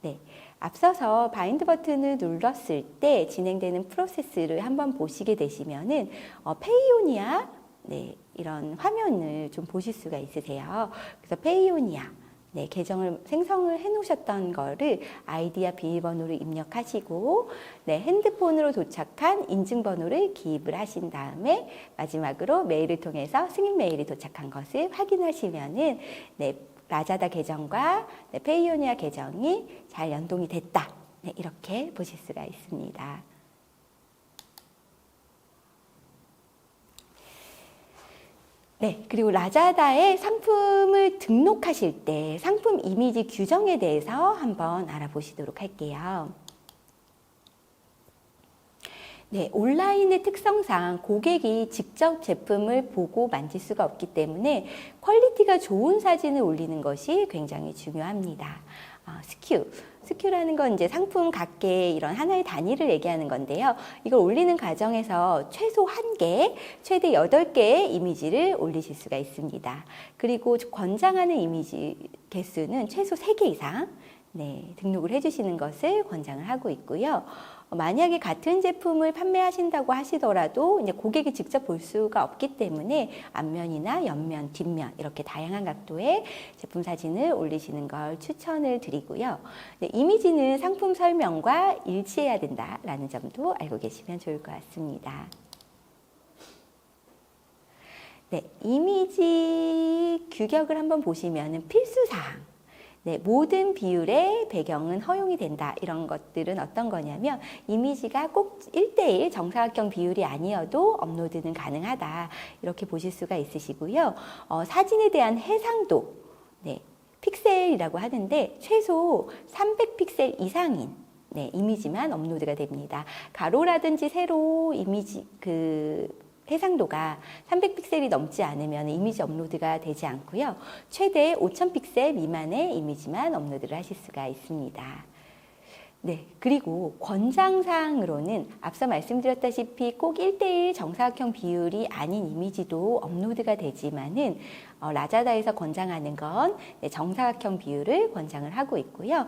네, 앞서서 바인드 버튼을 눌렀을 때 진행되는 프로세스를 한번 보시게 되시면은 페이오니아 이런 화면을 좀 보실 수가 있으세요. 그래서 페이오니아 계정을 생성을 해 놓으셨던 거를 아이디와 비밀번호를 입력하시고 핸드폰으로 도착한 인증번호를 기입을 하신 다음에 마지막으로 메일을 통해서 승인 메일이 도착한 것을 확인하시면은 라자다 계정과 페이오니아 계정이 잘 연동이 됐다. 이렇게 보실 수가 있습니다. 그리고 라자다에 상품을 등록하실 때 상품 이미지 규정에 대해서 한번 알아보시도록 할게요. 온라인의 특성상 고객이 직접 제품을 보고 만질 수가 없기 때문에 퀄리티가 좋은 사진을 올리는 것이 굉장히 중요합니다. 스큐라는 건 이제 상품 각계 이런 하나의 단위를 얘기하는 건데요. 이걸 올리는 과정에서 최소 1개, 최대 8개의 이미지를 올리실 수가 있습니다. 그리고 권장하는 이미지 개수는 최소 3개 이상 등록을 해주시는 것을 권장을 하고 있고요. 만약에 같은 제품을 판매하신다고 하시더라도 이제 고객이 직접 볼 수가 없기 때문에 앞면이나 옆면, 뒷면 이렇게 다양한 각도의 제품 사진을 올리시는 걸 추천을 드리고요. 이미지는 상품 설명과 일치해야 된다라는 점도 알고 계시면 좋을 것 같습니다. 이미지 규격을 한번 보시면 필수사항. 모든 비율의 배경은 허용이 된다. 이런 것들은 어떤 거냐면 이미지가 꼭 1:1 정사각형 비율이 아니어도 업로드는 가능하다. 이렇게 보실 수가 있으시고요. 사진에 대한 해상도, 픽셀이라고 하는데 최소 300픽셀 이상인 이미지만 업로드가 됩니다. 가로라든지 세로 이미지 해상도가 300픽셀이 넘지 않으면 이미지 업로드가 되지 않고요. 최대 5000픽셀 미만의 이미지만 업로드를 하실 수가 있습니다. 그리고 권장사항으로는 앞서 말씀드렸다시피 꼭 1:1 정사각형 비율이 아닌 이미지도 업로드가 되지만은 라자다에서 권장하는 건 정사각형 비율을 권장을 하고 있고요.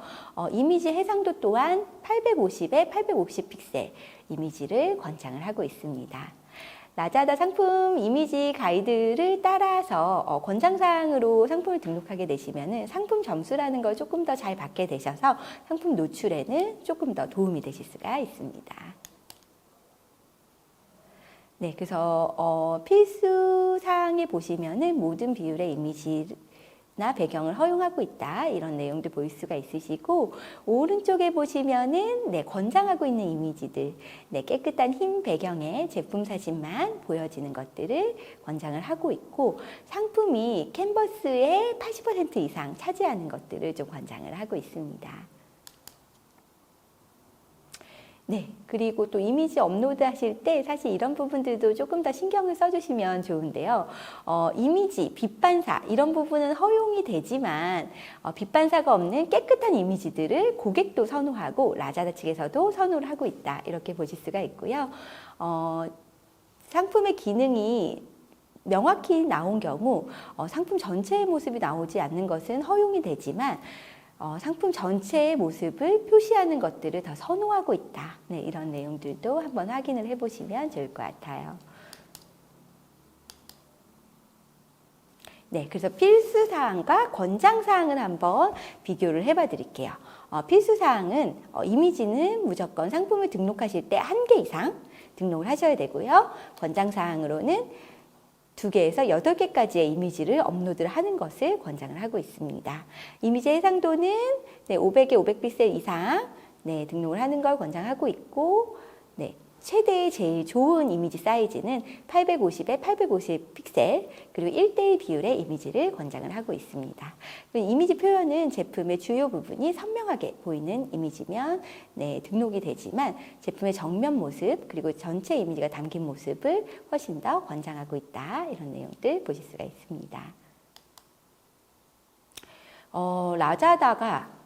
이미지 해상도 또한 850에 850픽셀 이미지를 권장을 하고 있습니다. 라자다 상품 이미지 가이드를 따라서 권장사항으로 상품을 등록하게 되시면 상품 점수라는 걸 조금 더 잘 받게 되셔서 상품 노출에는 조금 더 도움이 되실 수가 있습니다. 그래서 필수사항에 보시면은 모든 비율의 이미지나 배경을 허용하고 있다. 이런 내용도 보일 수가 있으시고 오른쪽에 보시면은 권장하고 있는 이미지들 깨끗한 흰 배경에 제품 사진만 보여지는 것들을 권장을 하고 있고 상품이 캔버스의 80% 이상 차지하는 것들을 좀 권장을 하고 있습니다. 그리고 또 이미지 업로드 하실 때 사실 이런 부분들도 조금 더 신경을 써주시면 좋은데요. 이미지, 빛반사 이런 부분은 허용이 되지만 빛반사가 없는 깨끗한 이미지들을 고객도 선호하고 라자다 측에서도 선호를 하고 있다. 이렇게 보실 수가 있고요. 상품의 기능이 명확히 나온 경우 상품 전체의 모습이 나오지 않는 것은 허용이 되지만 상품 전체의 모습을 표시하는 것들을 더 선호하고 있다. 이런 내용들도 한번 확인을 해보시면 좋을 것 같아요. 그래서 필수사항과 권장사항을 한번 비교를 해봐 드릴게요. 필수사항은 이미지는 무조건 상품을 등록하실 때 1개 이상 등록을 하셔야 되고요. 권장사항으로는 2개에서 8개까지의 이미지를 업로드를 하는 것을 권장을 하고 있습니다. 이미지 해상도는 500에 500픽셀 이상 등록을 하는 걸 권장하고 있고 최대 제일 좋은 이미지 사이즈는 850에 850 픽셀 그리고 1:1 비율의 이미지를 권장을 하고 있습니다. 이미지 표현은 제품의 주요 부분이 선명하게 보이는 이미지면 등록이 되지만 제품의 정면 모습 그리고 전체 이미지가 담긴 모습을 훨씬 더 권장하고 있다. 이런 내용들 보실 수가 있습니다. 라자다가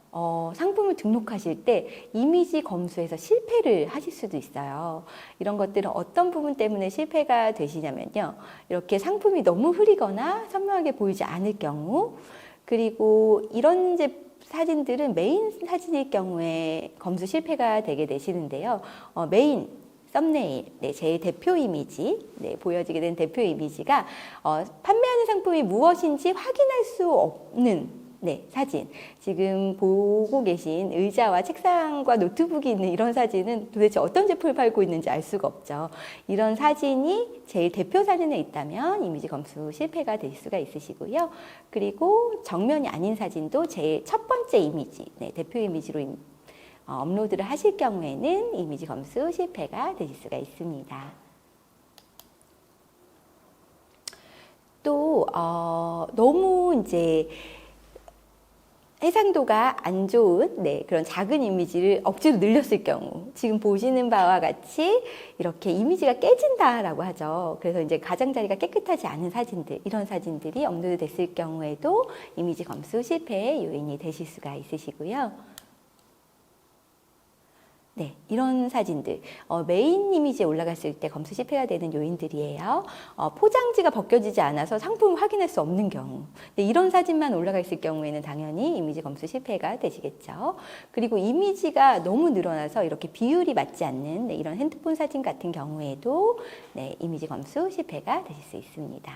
상품을 등록하실 때 이미지 검수에서 실패를 하실 수도 있어요. 이런 것들은 어떤 부분 때문에 실패가 되시냐면요. 이렇게 상품이 너무 흐리거나 선명하게 보이지 않을 경우, 그리고 이런 사진들은 메인 사진일 경우에 검수 실패가 되게 되시는데요. 메인 썸네일, 제 대표 이미지, 보여지게 된 대표 이미지가 판매하는 상품이 무엇인지 확인할 수 없는 사진. 지금 보고 계신 의자와 책상과 노트북이 있는 이런 사진은 도대체 어떤 제품을 팔고 있는지 알 수가 없죠. 이런 사진이 제일 대표 사진에 있다면 이미지 검수 실패가 될 수가 있으시고요. 그리고 정면이 아닌 사진도 제일 첫 번째 이미지, 대표 이미지로 업로드를 하실 경우에는 이미지 검수 실패가 되실 수가 있습니다. 또 너무 이제 해상도가 안 좋은 그런 작은 이미지를 억지로 늘렸을 경우, 지금 보시는 바와 같이 이렇게 이미지가 깨진다라고 하죠. 그래서 이제 가장자리가 깨끗하지 않은 사진들, 이런 사진들이 업로드 됐을 경우에도 이미지 검수 실패의 요인이 되실 수가 있으시고요. 이런 사진들 메인 이미지에 올라갔을 때 검수 실패가 되는 요인들이에요. 포장지가 벗겨지지 않아서 상품을 확인할 수 없는 경우, 이런 사진만 올라가 있을 경우에는 당연히 이미지 검수 실패가 되시겠죠. 그리고 이미지가 너무 늘어나서 이렇게 비율이 맞지 않는 이런 핸드폰 사진 같은 경우에도 이미지 검수 실패가 되실 수 있습니다.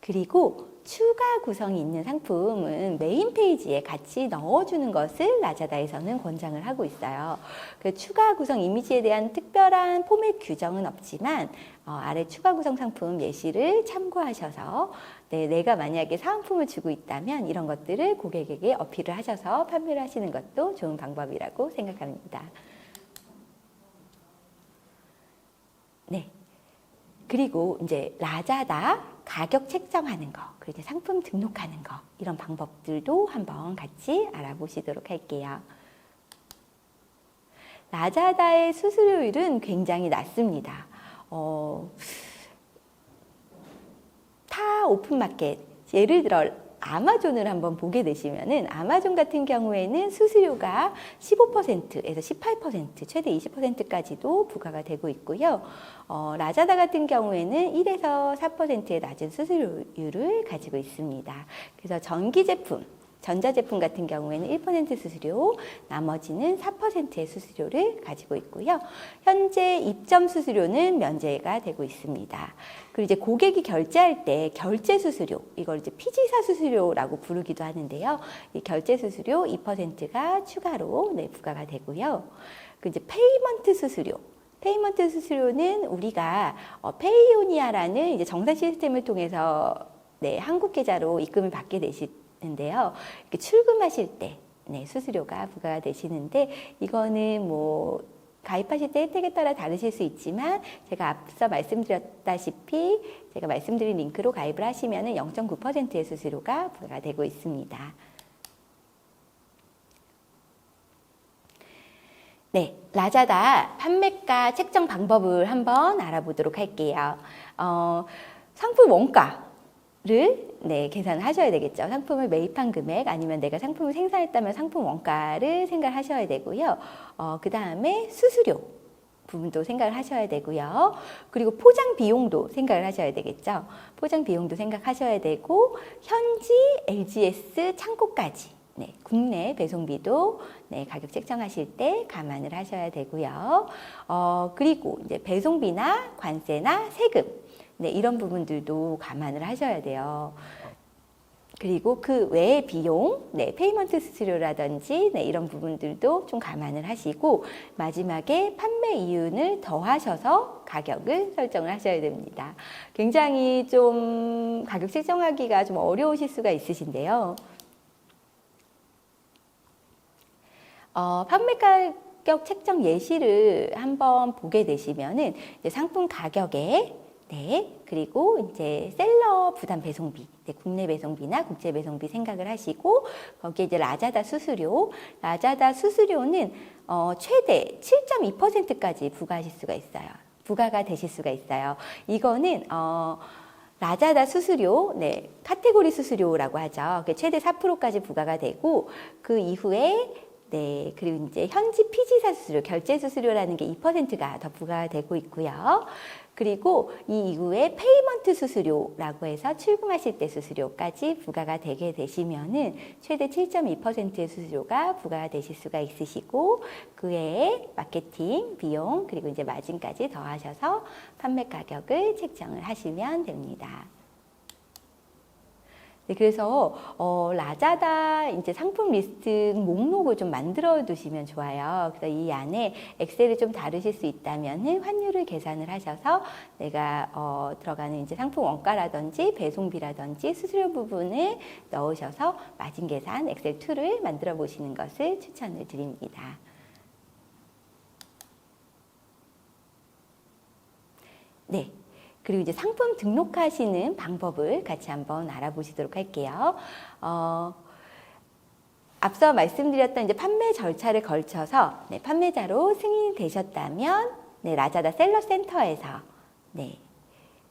그리고 추가 구성이 있는 상품은 메인 페이지에 같이 넣어주는 것을 라자다에서는 권장을 하고 있어요. 그 추가 구성 이미지에 대한 특별한 포맷 규정은 없지만 아래 추가 구성 상품 예시를 참고하셔서 내가 만약에 사은품을 주고 있다면 이런 것들을 고객에게 어필을 하셔서 판매를 하시는 것도 좋은 방법이라고 생각합니다. 그리고 이제 라자다 가격 책정하는 거, 그리고 상품 등록하는 거, 이런 방법들도 한번 같이 알아보시도록 할게요. 라자다의 수수료율은 굉장히 낮습니다. 타 오픈마켓, 예를 들어 아마존을 한번 보게 되시면은 아마존 같은 경우에는 수수료가 15%에서 18%, 최대 20%까지도 부과가 되고 있고요. 라자다 같은 경우에는 1에서 4%의 낮은 수수료율을 가지고 있습니다. 그래서 전기 제품, 전자제품 같은 경우에는 1% 수수료, 나머지는 4%의 수수료를 가지고 있고요. 현재 입점 수수료는 면제가 되고 있습니다. 그리고 이제 고객이 결제할 때 결제 수수료, 이걸 이제 피지사 수수료라고 부르기도 하는데요. 이 결제 수수료 2%가 추가로 부과가 되고요. 그리고 이제 페이먼트 수수료. 페이먼트 수수료는 우리가 페이오니아라는 이제 정산 시스템을 통해서 한국 계좌로 입금을 받게 되시는데요. 이렇게 출금하실 때 수수료가 부과가 되시는데, 이거는 뭐 가입하실 때 혜택에 따라 다르실 수 있지만 제가 앞서 말씀드렸다시피 제가 말씀드린 링크로 가입을 하시면 0.9%의 수수료가 부과가 되고 있습니다. 라자다 판매가 책정 방법을 한번 알아보도록 할게요. 상품 원가를 계산하셔야 되겠죠. 상품을 매입한 금액, 아니면 내가 상품을 생산했다면 상품 원가를 생각하셔야 되고요. 그 다음에 수수료 부분도 생각을 하셔야 되고요. 그리고 포장 비용도 생각을 하셔야 되겠죠. 포장 비용도 생각하셔야 되고, 현지 LGS 창고까지 국내 배송비도 가격 책정하실 때 감안을 하셔야 되고요. 그리고 이제 배송비나 관세나 세금, 이런 부분들도 감안을 하셔야 돼요. 그리고 그 외의 비용, 페이먼트 수수료라든지 이런 부분들도 좀 감안을 하시고, 마지막에 판매 이윤을 더하셔서 가격을 설정을 하셔야 됩니다. 굉장히 좀 가격 책정하기가 좀 어려우실 수가 있으신데요. 판매 가격 가격 책정 예시를 한번 보게 되시면은 이제 상품 가격에 그리고 이제 셀러 부담 배송비, 국내 배송비나 국제 배송비 생각을 하시고 거기에 이제 라자다 수수료는 최대 7.2%까지 부과하실 수가 있어요. 부과가 되실 수가 있어요. 이거는 라자다 수수료, 카테고리 수수료라고 하죠. 최대 4%까지 부과가 되고 그 이후에 그리고 이제 현지 피지사 수수료, 결제 수수료라는 게 2%가 더 부과되고 있고요. 그리고 이 이후에 페이먼트 수수료라고 해서 출금하실 때 수수료까지 부과가 되게 되시면은 최대 7.2%의 수수료가 부과가 되실 수가 있으시고 그 외에 마케팅, 비용, 그리고 이제 마진까지 더하셔서 판매 가격을 책정을 하시면 됩니다. 그래서 라자다 이제 상품 리스트 목록을 좀 만들어 두시면 좋아요. 그래서 이 안에 엑셀을 좀 다루실 수 있다면은 환율을 계산을 하셔서 내가 들어가는 이제 상품 원가라든지 배송비라든지 수수료 부분을 넣으셔서 마진 계산 엑셀 툴을 만들어 보시는 것을 추천을 드립니다. 그리고 이제 상품 등록하시는 방법을 같이 한번 알아보시도록 할게요. 앞서 말씀드렸던 이제 판매 절차를 걸쳐서 판매자로 승인되셨다면 라자다 셀러 센터에서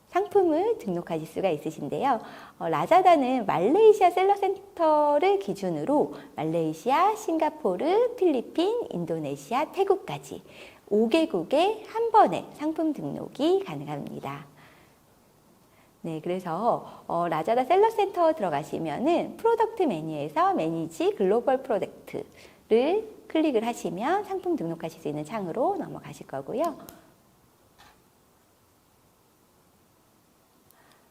상품을 등록하실 수가 있으신데요. 라자다는 말레이시아 셀러 센터를 기준으로 말레이시아, 싱가포르, 필리핀, 인도네시아, 태국까지 5개국에 한 번에 상품 등록이 가능합니다. 그래서 라자다 셀러 센터 들어가시면은 프로덕트 메뉴에서 매니지 글로벌 프로덕트를 클릭을 하시면 상품 등록하실 수 있는 창으로 넘어가실 거고요.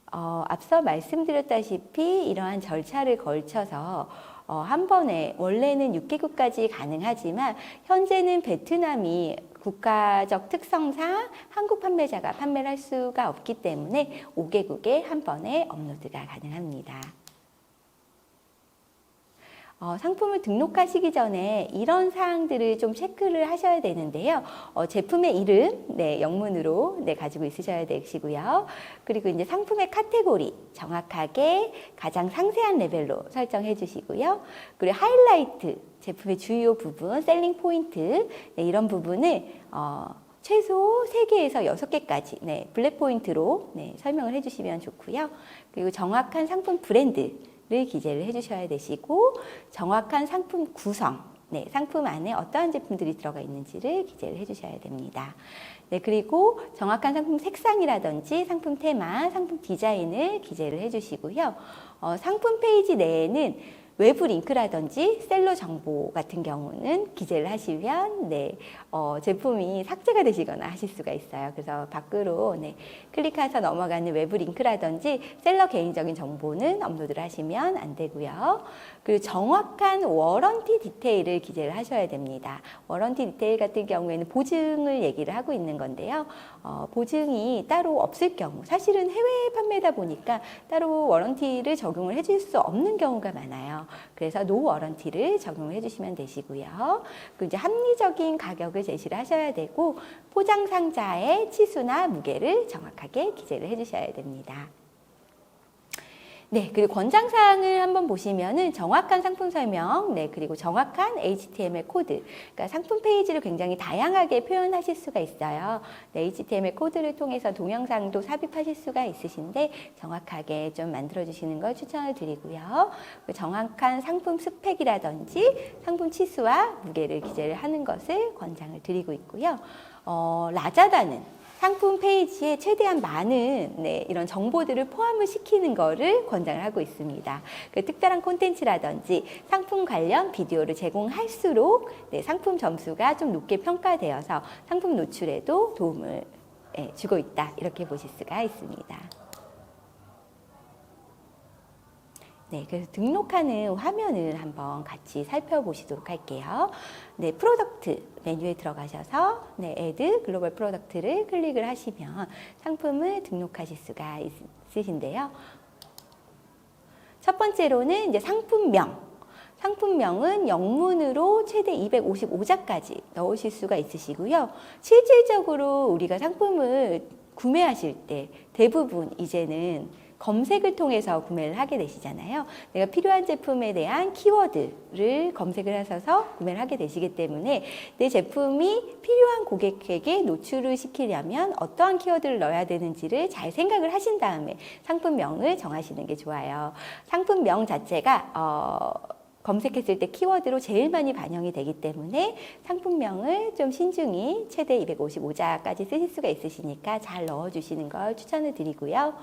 앞서 말씀드렸다시피 이러한 절차를 걸쳐서 한 번에 원래는 6개국까지 가능하지만 현재는 베트남이 국가적 특성상 한국 판매자가 판매를 할 수가 없기 때문에 5개국에 한 번에 업로드가 가능합니다. 상품을 등록하시기 전에 이런 사항들을 좀 체크를 하셔야 되는데요. 제품의 이름, 영문으로 가지고 있으셔야 되시고요. 그리고 이제 상품의 카테고리 정확하게 가장 상세한 레벨로 설정해 주시고요. 그리고 하이라이트, 제품의 주요 부분, 셀링 포인트, 이런 부분을 최소 3개에서 6개까지 블랙 포인트로 설명을 해주시면 좋고요. 그리고 정확한 상품 브랜드 를 기재를 해주셔야 되시고 정확한 상품 구성, 상품 안에 어떠한 제품들이 들어가 있는지를 기재를 해주셔야 됩니다. 그리고 정확한 상품 색상이라든지 상품 테마, 상품 디자인을 기재를 해주시고요. 상품 페이지 내에는 외부 링크라든지 셀러 정보 같은 경우는 기재를 하시면 제품이 삭제가 되시거나 하실 수가 있어요. 그래서 밖으로 클릭해서 넘어가는 외부 링크라든지 셀러 개인적인 정보는 업로드를 하시면 안 되고요. 그리고 정확한 워런티 디테일을 기재를 하셔야 됩니다. 워런티 디테일 같은 경우에는 보증을 얘기를 하고 있는 건데요. 보증이 따로 없을 경우, 사실은 해외 판매다 보니까 따로 워런티를 적용을 해줄 수 없는 경우가 많아요. 그래서 노 워런티를 적용을 해주시면 되시고요. 그리고 이제 합리적인 가격을 제시를 하셔야 되고 포장 상자의 치수나 무게를 정확하게 기재를 해주셔야 됩니다. 그리고 권장사항을 한번 보시면은 정확한 상품 설명, 그리고 정확한 HTML 코드. 그러니까 상품 페이지를 굉장히 다양하게 표현하실 수가 있어요. HTML 코드를 통해서 동영상도 삽입하실 수가 있으신데 정확하게 좀 만들어주시는 걸 추천을 드리고요. 정확한 상품 스펙이라든지 상품 치수와 무게를 기재를 하는 것을 권장을 드리고 있고요. 라자다는 상품 페이지에 최대한 많은 이런 정보들을 포함을 시키는 것을 권장을 하고 있습니다. 특별한 콘텐츠라든지 상품 관련 비디오를 제공할수록 상품 점수가 좀 높게 평가되어서 상품 노출에도 도움을 주고 있다. 이렇게 보실 수가 있습니다. 그래서 등록하는 화면을 한번 같이 살펴보시도록 할게요. 프로덕트 메뉴에 들어가셔서 애드 글로벌 프로덕트를 클릭을 하시면 상품을 등록하실 수가 있으신데요. 첫 번째로는 이제 상품명. 상품명은 영문으로 최대 255자까지 넣으실 수가 있으시고요. 실질적으로 우리가 상품을 구매하실 때 대부분 이제는 검색을 통해서 구매를 하게 되시잖아요. 내가 필요한 제품에 대한 키워드를 검색을 하셔서 구매를 하게 되시기 때문에 내 제품이 필요한 고객에게 노출을 시키려면 어떠한 키워드를 넣어야 되는지를 잘 생각을 하신 다음에 상품명을 정하시는 게 좋아요. 상품명 자체가 검색했을 때 키워드로 제일 많이 반영이 되기 때문에 상품명을 좀 신중히 최대 255자까지 쓰실 수가 있으시니까 잘 넣어주시는 걸 추천을 드리고요.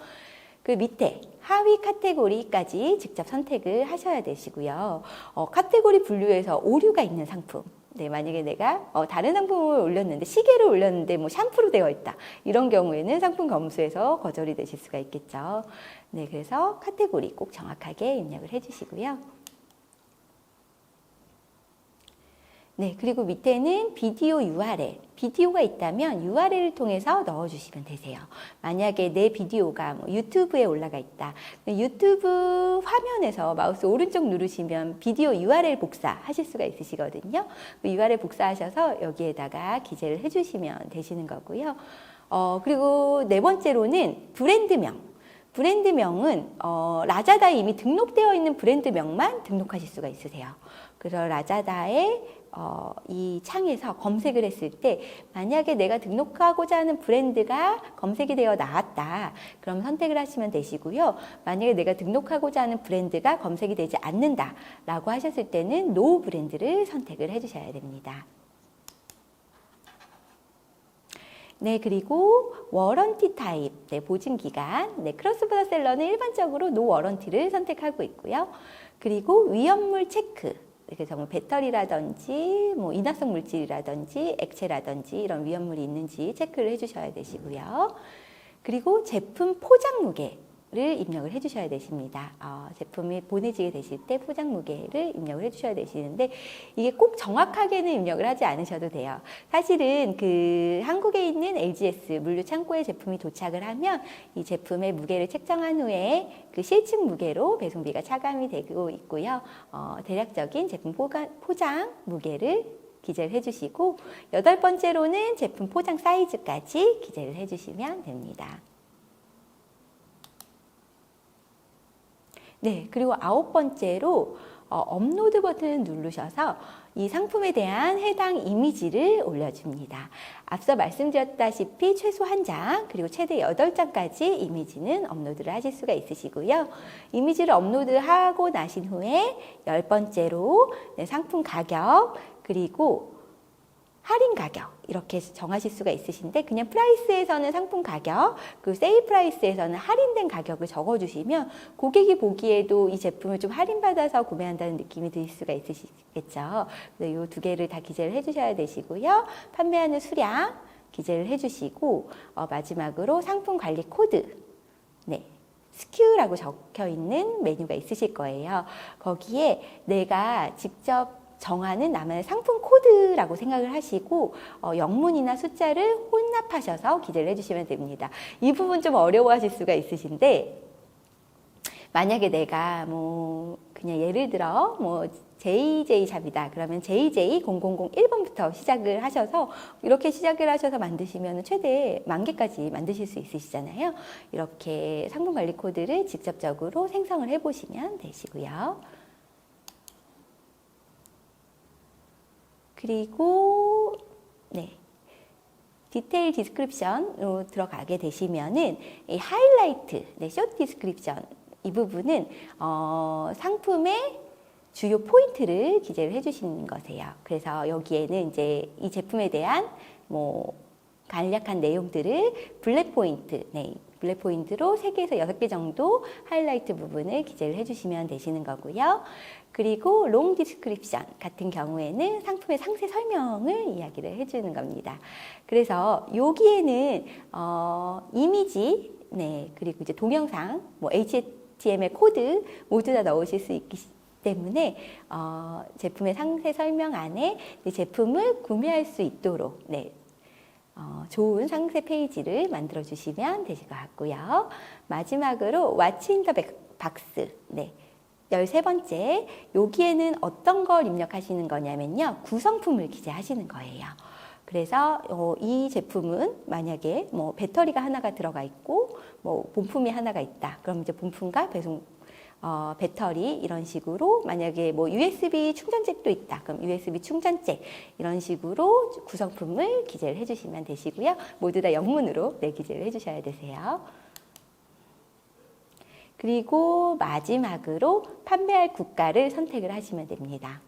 그 밑에 하위 카테고리까지 직접 선택을 하셔야 되시고요. 카테고리 분류에서 오류가 있는 상품. 네, 만약에 내가 다른 상품을 올렸는데 시계를 올렸는데 뭐 샴푸로 되어 있다. 이런 경우에는 상품 검수에서 거절이 되실 수가 있겠죠. 네, 그래서 카테고리 꼭 정확하게 입력을 해주시고요. 네, 그리고 밑에는 비디오 URL, 비디오가 있다면 URL을 통해서 넣어주시면 되세요. 만약에 내 비디오가 뭐 유튜브에 올라가 있다. 유튜브 화면에서 마우스 오른쪽 누르시면 비디오 URL 복사하실 수가 있으시거든요. 그 URL 복사하셔서 여기에다가 기재를 해주시면 되시는 거고요. 그리고 네 번째로는 브랜드명. 브랜드명은 라자다에 이미 등록되어 있는 브랜드명만 등록하실 수가 있으세요. 그래서 라자다에 이 창에서 검색을 했을 때 만약에 내가 등록하고자 하는 브랜드가 검색이 되어 나왔다. 그럼 선택을 하시면 되시고요. 만약에 내가 등록하고자 하는 브랜드가 검색이 되지 않는다 라고 하셨을 때는 노 브랜드를 선택을 해주셔야 됩니다. 네, 그리고 워런티 타입, 네, 보증기간, 네, 크로스보더 셀러는 일반적으로 노 워런티를 선택하고 있고요. 그리고 위험물 체크, 그래서 뭐 배터리라든지 뭐 인화성 물질이라든지 액체라든지 이런 위험물이 있는지 체크를 해주셔야 되시고요. 그리고 제품 포장 무게를 입력을 해주셔야 되십니다. 제품이 보내지게 되실 때 포장 무게를 입력을 해주셔야 되시는데 이게 꼭 정확하게는 입력을 하지 않으셔도 돼요. 사실은 그 한국에 있는 LGS 물류 창고에 제품이 도착을 하면 이 제품의 무게를 책정한 후에 그 실측 무게로 배송비가 차감이 되고 있고요. 대략적인 제품 포장 무게를 기재를 해주시고 8번째로는 제품 포장 사이즈까지 기재를 해주시면 됩니다. 네, 그리고 9번째로 업로드 버튼을 누르셔서 이 상품에 대한 해당 이미지를 올려줍니다. 앞서 말씀드렸다시피 최소 1장 그리고 최대 8장까지 이미지는 업로드를 하실 수가 있으시고요. 이미지를 업로드하고 나신 후에 10번째로 상품 가격 그리고 할인 가격 이렇게 정하실 수가 있으신데 그냥 프라이스에서는 상품 가격 그리고 세일 프라이스에서는 할인된 가격을 적어주시면 고객이 보기에도 이 제품을 좀 할인받아서 구매한다는 느낌이 드실 수가 있으시겠죠. 그래서 이 두 개를 다 기재를 해주셔야 되시고요. 판매하는 수량 기재를 해주시고 마지막으로 상품 관리 코드 네. SKU라고 적혀 있는 메뉴가 있으실 거예요. 거기에 내가 직접 정하는 나만의 상품 코드라고 생각을 하시고 영문이나 숫자를 혼합하셔서 기재를 해주시면 됩니다. 이 부분 좀 어려워하실 수가 있으신데 만약에 내가 뭐 그냥 예를 들어 뭐 JJ 샵이다 그러면 JJ0001번부터 시작을 하셔서 이렇게 시작을 하셔서 만드시면 최대 10,000개까지 만드실 수 있으시잖아요. 이렇게 상품 관리 코드를 직접적으로 생성을 해보시면 되시고요. 그리고 네. 디테일 디스크립션으로 들어가게 되시면은 이 하이라이트, 네, 숏 디스크립션 이 부분은 상품의 주요 포인트를 기재를 해주시는 거세요. 그래서 여기에는 이제 이 제품에 대한 뭐 간략한 내용들을 블랙 포인트, 네, 블랙 포인트로 3개에서 6개 정도 하이라이트 부분을 기재를 해주시면 되시는 거고요. 그리고 롱 디스크립션 같은 경우에는 상품의 상세 설명을 이야기를 해주는 겁니다. 그래서 여기에는 이미지, 네, 그리고 이제 동영상, 뭐 HTML 코드 모두 다 넣으실 수 있기 때문에 제품의 상세 설명 안에 제품을 구매할 수 있도록 네, 좋은 상세 페이지를 만들어 주시면 되실 것 같고요. 마지막으로 What's in the box, 네. 13번째, 여기에는 어떤 걸 입력하시는 거냐면요. 구성품을 기재하시는 거예요. 그래서 이 제품은 만약에 뭐 배터리가 하나가 들어가 있고 뭐 본품이 하나가 있다. 그럼 이제 본품과 배송 배터리 이런 식으로 만약에 뭐 USB 충전잭도 있다. 그럼 USB 충전잭 이런 식으로 구성품을 기재를 해주시면 되시고요. 모두 다 영문으로 기재를 해주셔야 되세요. 그리고 마지막으로 판매할 국가를 선택을 하시면 됩니다.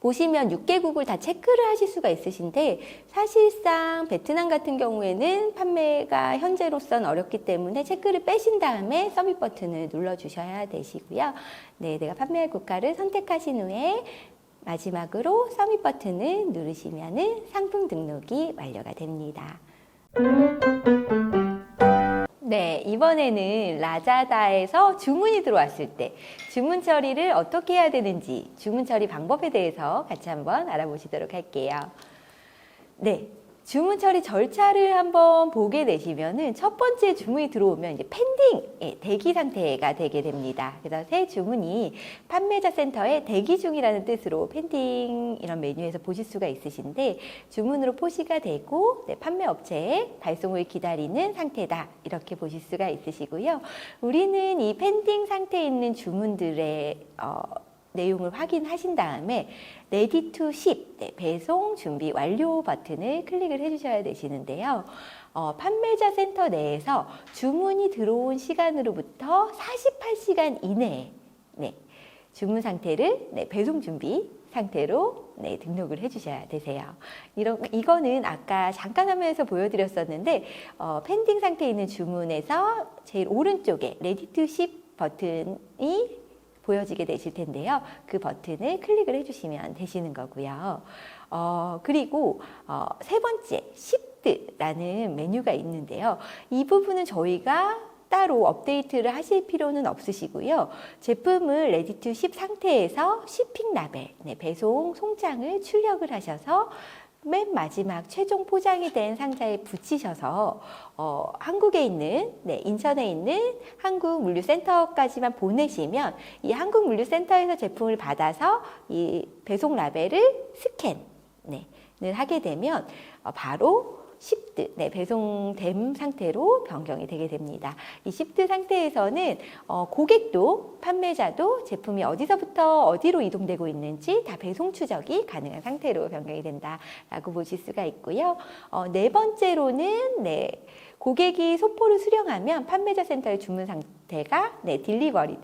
보시면 6개국을 다 체크를 하실 수가 있으신데 사실상 베트남 같은 경우에는 판매가 현재로선 어렵기 때문에 체크를 빼신 다음에 서밋 버튼을 눌러주셔야 되시고요. 네, 내가 판매할 국가를 선택하신 후에 마지막으로 서밋 버튼을 누르시면 상품 등록이 완료가 됩니다. 네, 이번에는 라자다에서 주문이 들어왔을 때 주문 처리를 어떻게 해야 되는지 주문 처리 방법에 대해서 같이 한번 알아보시도록 할게요. 네, 주문 처리 절차를 한번 보게 되시면은 첫 번째 주문이 들어오면 이제 펜딩, 대기 상태가 되게 됩니다. 그래서 새 주문이 판매자 센터에 대기 중이라는 뜻으로 펜딩 이런 메뉴에서 보실 수가 있으신데 주문으로 표시가 되고 판매 업체에 발송을 기다리는 상태다 이렇게 보실 수가 있으시고요. 우리는 이 펜딩 상태에 있는 주문들의 내용을 확인하신 다음에 Ready to ship, 배송 준비 완료 버튼을 클릭을 해주셔야 되시는데요. 판매자 센터 내에서 주문이 들어온 시간으로부터 48시간 이내에 주문 상태를 배송 준비 상태로 등록을 해주셔야 되세요. 이거는 아까 잠깐 화면에서 보여드렸었는데 펜딩 상태에 있는 주문에서 제일 오른쪽에 Ready to ship 버튼이 보여지게 되실 텐데요. 그 버튼을 클릭을 해주시면 되시는 거고요. 그리고 세 번째, Shipped라는 메뉴가 있는데요. 이 부분은 저희가 따로 업데이트를 하실 필요는 없으시고요. 제품을 Ready to Ship 상태에서 shipping 라벨, 배송 송장을 출력을 하셔서 맨 마지막 최종 포장이 된 상자에 붙이셔서 한국에 있는 인천에 있는 한국물류센터까지만 보내시면 이 한국물류센터에서 제품을 받아서 이 배송 라벨을 스캔을 하게 되면 바로 shipped, 배송된 상태로 변경이 되게 됩니다. 이 shipped 상태에서는 고객도 판매자도 제품이 어디서부터 어디로 이동되고 있는지 다 배송 추적이 가능한 상태로 변경이 된다라고 보실 수가 있고요. 네 번째로는 고객이 소포를 수령하면 판매자 센터의 주문 상태가 딜리버리드,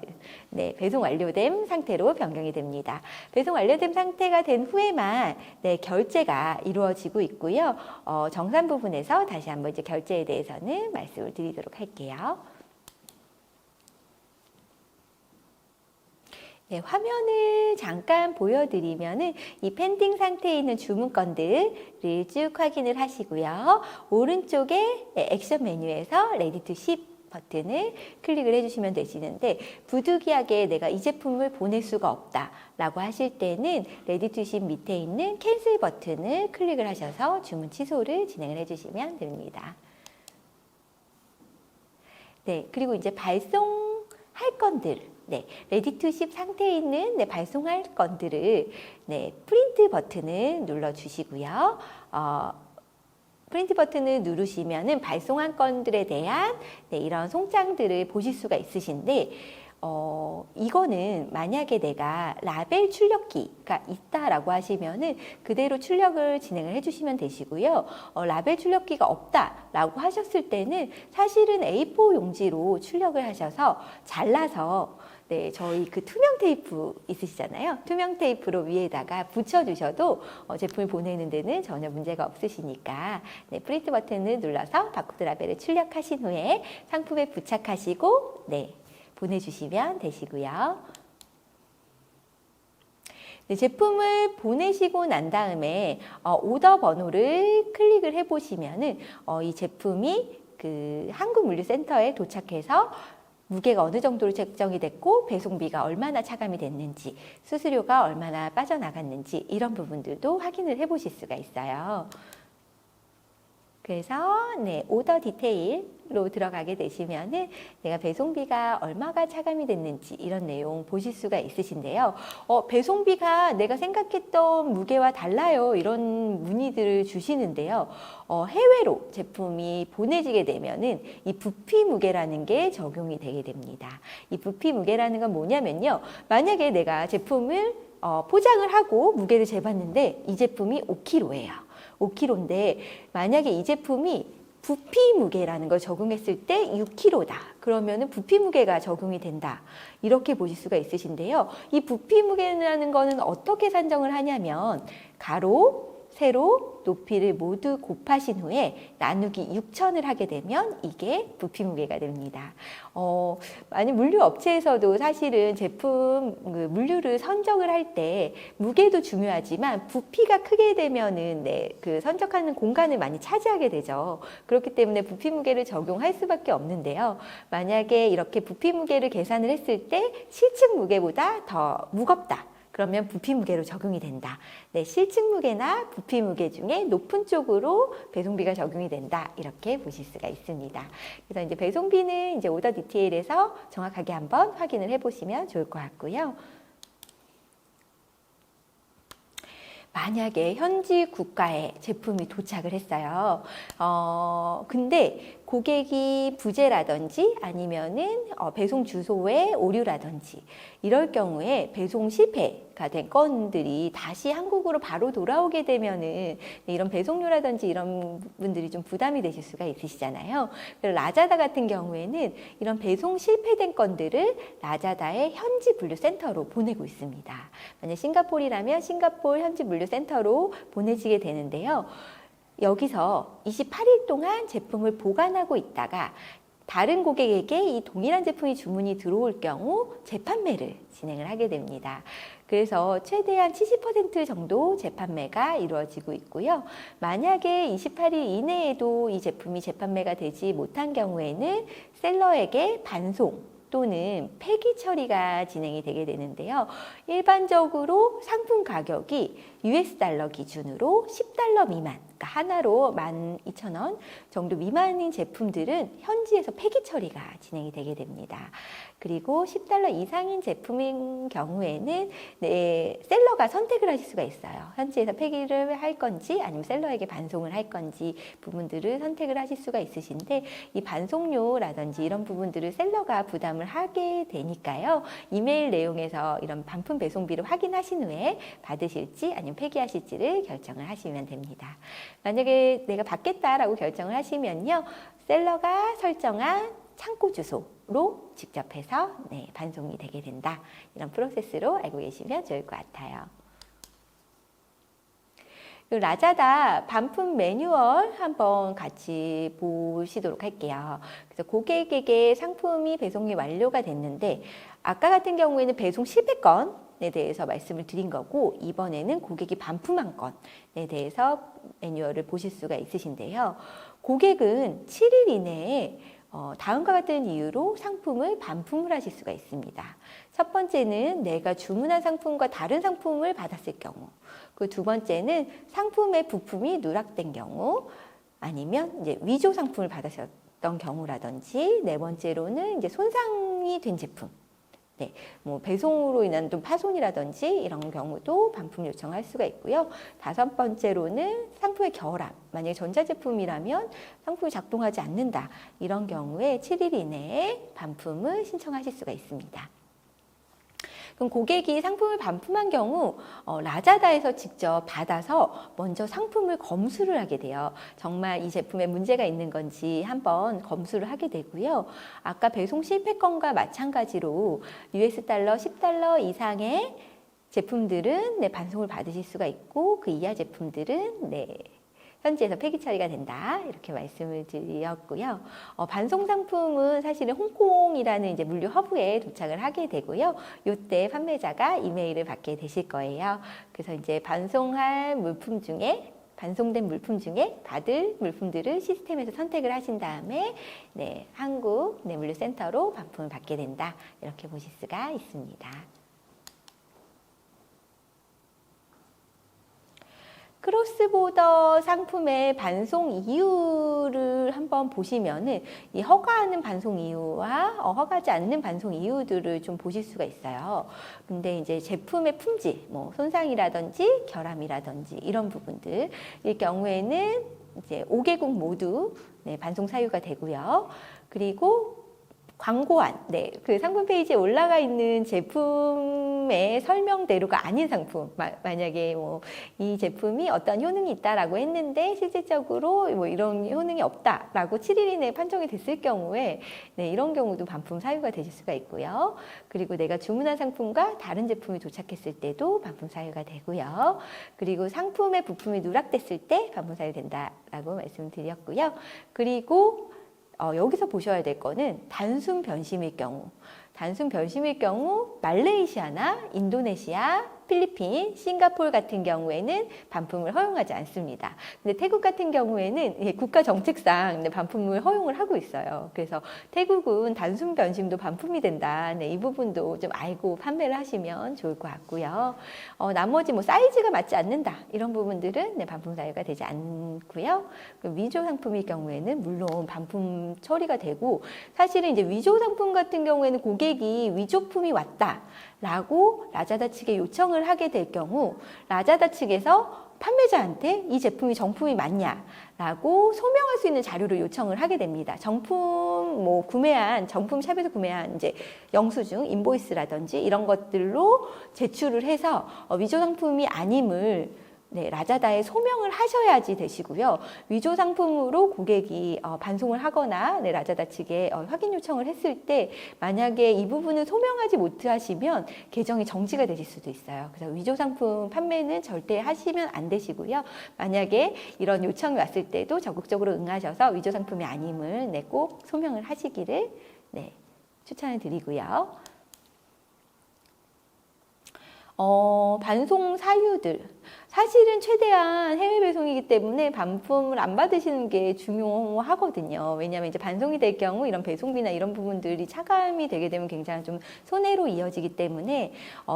배송 완료된 상태로 변경이 됩니다. 배송 완료된 상태가 된 후에만 결제가 이루어지고 있고요. 정산 부분에서 다시 한번 이제 결제에 대해서는 말씀을 드리도록 할게요. 화면을 잠깐 보여드리면은 이 펜딩 상태에 있는 주문건들을 쭉 확인을 하시고요. 오른쪽에 액션 메뉴에서 Ready to Ship 버튼을 클릭을 해주시면 되시는데 부득이하게 내가 이 제품을 보낼 수가 없다 라고 하실 때는 Ready to Ship 밑에 있는 캔슬 버튼을 클릭을 하셔서 주문 취소를 진행을 해주시면 됩니다. 그리고 이제 발송할 건들 Ready to Ship 상태에 있는 발송할 건들을 프린트 버튼을 눌러주시고요. 프린트 버튼을 누르시면은 발송한 건들에 대한 이런 송장들을 보실 수가 있으신데 이거는 만약에 내가 라벨 출력기가 있다라고 하시면은 그대로 출력을 진행을 해주시면 되시고요. 라벨 출력기가 없다라고 하셨을 때는 사실은 A4 용지로 출력을 하셔서 잘라서 저희 그 투명 테이프 있으시잖아요. 투명 테이프로 위에다가 붙여주셔도 제품을 보내는 데는 전혀 문제가 없으시니까 프린트 버튼을 눌러서 바코드 라벨을 출력하신 후에 상품에 부착하시고 보내주시면 되시고요. 제품을 보내시고 난 다음에 오더 번호를 클릭을 해보시면은 이 제품이 그 한국물류센터에 도착해서 무게가 어느 정도로 책정이 됐고 배송비가 얼마나 차감이 됐는지 수수료가 얼마나 빠져나갔는지 이런 부분들도 확인을 해보실 수가 있어요. 그래서 네, 오더 디테일로 들어가게 되시면은 내가 배송비가 얼마가 차감이 됐는지 이런 내용 보실 수가 있으신데요. 배송비가 내가 생각했던 무게와 달라요. 이런 문의들을 주시는데요. 해외로 제품이 보내지게 되면은 이 부피 무게라는 게 적용이 되게 됩니다. 이 부피 무게라는 건 뭐냐면요. 만약에 내가 제품을 포장을 하고 무게를 재봤는데 이 제품이 5kg예요. 5kg인데 만약에 이 제품이 부피 무게라는 걸 적용했을 때 6kg다. 그러면은 부피 무게가 적용이 된다. 이렇게 보실 수가 있으신데요. 이 부피 무게라는 거는 어떻게 산정을 하냐면 가로, 세로, 높이를 모두 곱하신 후에 나누기 6,000을 하게 되면 이게 부피 무게가 됩니다. 많은 물류 업체에서도 사실은 제품 물류를 선적을 할 때 무게도 중요하지만 부피가 크게 되면은 그 선적하는 공간을 많이 차지하게 되죠. 그렇기 때문에 부피 무게를 적용할 수밖에 없는데요. 만약에 이렇게 부피 무게를 계산을 했을 때 실측 무게보다 더 무겁다. 그러면 부피 무게로 적용이 된다. 네, 실측 무게나 부피 무게 중에 높은 쪽으로 배송비가 적용이 된다. 이렇게 보실 수가 있습니다. 그래서 이제 배송비는 이제 오더 디테일에서 정확하게 한번 확인을 해보시면 좋을 것 같고요. 만약에 현지 국가에 제품이 도착을 했어요. 근데 고객이 부재라든지 아니면은 배송 주소의 오류라든지 이럴 경우에 배송 실패가 된 건들이 다시 한국으로 바로 돌아오게 되면은 이런 배송료라든지 이런 부분들이 좀 부담이 되실 수가 있으시잖아요. 그래서 라자다 같은 경우에는 이런 배송 실패된 건들을 라자다의 현지 분류센터로 보내고 있습니다. 만약 싱가포르라면 싱가포르 현지 분류센터로 보내지게 되는데요. 여기서 28일 동안 제품을 보관하고 있다가 다른 고객에게 이 동일한 제품이 주문이 들어올 경우 재판매를 진행을 하게 됩니다. 그래서 최대한 70% 정도 재판매가 이루어지고 있고요. 만약에 28일 이내에도 이 제품이 재판매가 되지 못한 경우에는 셀러에게 반송 또는 폐기 처리가 진행이 되게 되는데요. 일반적으로 상품 가격이 US 달러 기준으로 10달러 미만, 그러니까 하나로 12,000원 정도 미만인 제품들은 현지에서 폐기 처리가 진행이 되게 됩니다. 그리고 10달러 이상인 제품인 경우에는 셀러가 선택을 하실 수가 있어요. 현지에서 폐기를 할 건지 아니면 셀러에게 반송을 할 건지 부분들을 선택을 하실 수가 있으신데 이 반송료라든지 이런 부분들을 셀러가 부담을 하게 되니까요. 이메일 내용에서 이런 반품 배송비를 확인하신 후에 받으실지 아니면 폐기하실지를 결정을 하시면 됩니다. 만약에 내가 받겠다라고 결정을 하시면요. 셀러가 설정한 창고 주소로 직접 해서 반송이 되게 된다. 이런 프로세스로 알고 계시면 좋을 것 같아요. 라자다 반품 매뉴얼 한번 같이 보시도록 할게요. 그래서 고객에게 상품이 배송이 완료가 됐는데 아까 같은 경우에는 배송 실패 건에 대해서 말씀을 드린 거고 이번에는 고객이 반품한 건에 대해서 매뉴얼을 보실 수가 있으신데요. 고객은 7일 이내에 다음과 같은 이유로 상품을 반품을 하실 수가 있습니다. 첫 번째는 내가 주문한 상품과 다른 상품을 받았을 경우, 그 두 번째는 상품의 부품이 누락된 경우, 아니면 이제 위조 상품을 받으셨던 경우라든지, 네 번째로는 이제 손상이 된 제품. 네, 뭐 배송으로 인한 좀 파손이라든지 이런 경우도 반품 요청할 수가 있고요. 다섯 번째로는 상품의 결함. 만약에 전자제품이라면 상품이 작동하지 않는다. 이런 경우에 7일 이내에 반품을 신청하실 수가 있습니다. 그럼 고객이 상품을 반품한 경우 라자다에서 직접 받아서 먼저 상품을 검수를 하게 돼요. 정말 이 제품에 문제가 있는 건지 한번 검수를 하게 되고요. 아까 배송 실패 건과 마찬가지로 US 달러 10달러 이상의 제품들은 반송을 받으실 수가 있고 그 이하 제품들은 현지에서 폐기 처리가 된다 이렇게 말씀을 드렸고요. 반송 상품은 사실은 홍콩이라는 이제 물류 허브에 도착을 하게 되고요. 이때 판매자가 이메일을 받게 되실 거예요. 그래서 이제 반송할 물품 중에 반송된 물품 중에 받을 물품들을 시스템에서 선택을 하신 다음에 한국 물류센터로 반품을 받게 된다 이렇게 보실 수가 있습니다. 크로스보더 상품의 반송 이유를 한번 보시면은 이 허가하는 반송 이유와 허가하지 않는 반송 이유들을 좀 보실 수가 있어요. 근데 이제 제품의 품질, 뭐 손상이라든지 결함이라든지 이런 부분들 이 경우에는 이제 5개국 모두 네, 반송 사유가 되고요. 그리고 광고안, 네, 그 상품 페이지에 올라가 있는 제품의 설명대로가 아닌 상품, 만약에 뭐 이 제품이 어떤 효능이 있다라고 했는데 실질적으로 뭐 이런 효능이 없다라고 7일 이내에 판정이 됐을 경우에 네, 이런 경우도 반품 사유가 되실 수가 있고요. 그리고 내가 주문한 상품과 다른 제품이 도착했을 때도 반품 사유가 되고요. 그리고 상품의 부품이 누락됐을 때 반품 사유 된다라고 말씀드렸고요. 그리고 여기서 보셔야 될 거는 단순 변심일 경우. 단순 변심일 경우 말레이시아나 인도네시아, 필리핀, 싱가포르 같은 경우에는 반품을 허용하지 않습니다. 근데 태국 같은 경우에는 국가 정책상 반품을 허용을 하고 있어요. 그래서 태국은 단순 변심도 반품이 된다. 네, 이 부분도 좀 알고 판매를 하시면 좋을 것 같고요. 나머지 뭐 사이즈가 맞지 않는다. 이런 부분들은 네, 반품 사유가 되지 않고요. 위조 상품일 경우에는 물론 반품 처리가 되고 사실은 이제 위조 상품 같은 경우에는 고객이 위조품이 왔다. 라고 라자다 측에 요청을 하게 될 경우 라자다 측에서 판매자한테 이 제품이 정품이 맞냐라고 소명할 수 있는 자료를 요청을 하게 됩니다. 정품 뭐 구매한 정품 샵에서 구매한 이제 영수증, 인보이스라든지 이런 것들로 제출을 해서 위조 상품이 아님을 네, 라자다에 소명을 하셔야지 되시고요. 위조 상품으로 고객이 반송을 하거나 네, 라자다 측에 확인 요청을 했을 때 만약에 이 부분을 소명하지 못하시면 계정이 정지가 되실 수도 있어요. 그래서 위조 상품 판매는 절대 하시면 안 되시고요. 만약에 이런 요청이 왔을 때도 적극적으로 응하셔서 위조 상품이 아님을 네, 꼭 소명을 하시기를 네, 추천을 드리고요. 반송 사유들. 사실은 최대한 해외 배송이기 때문에 반품을 안 받으시는 게 중요하거든요. 왜냐하면 이제 반송이 될 경우 이런 배송비나 이런 부분들이 차감이 되게 되면 굉장히 좀 손해로 이어지기 때문에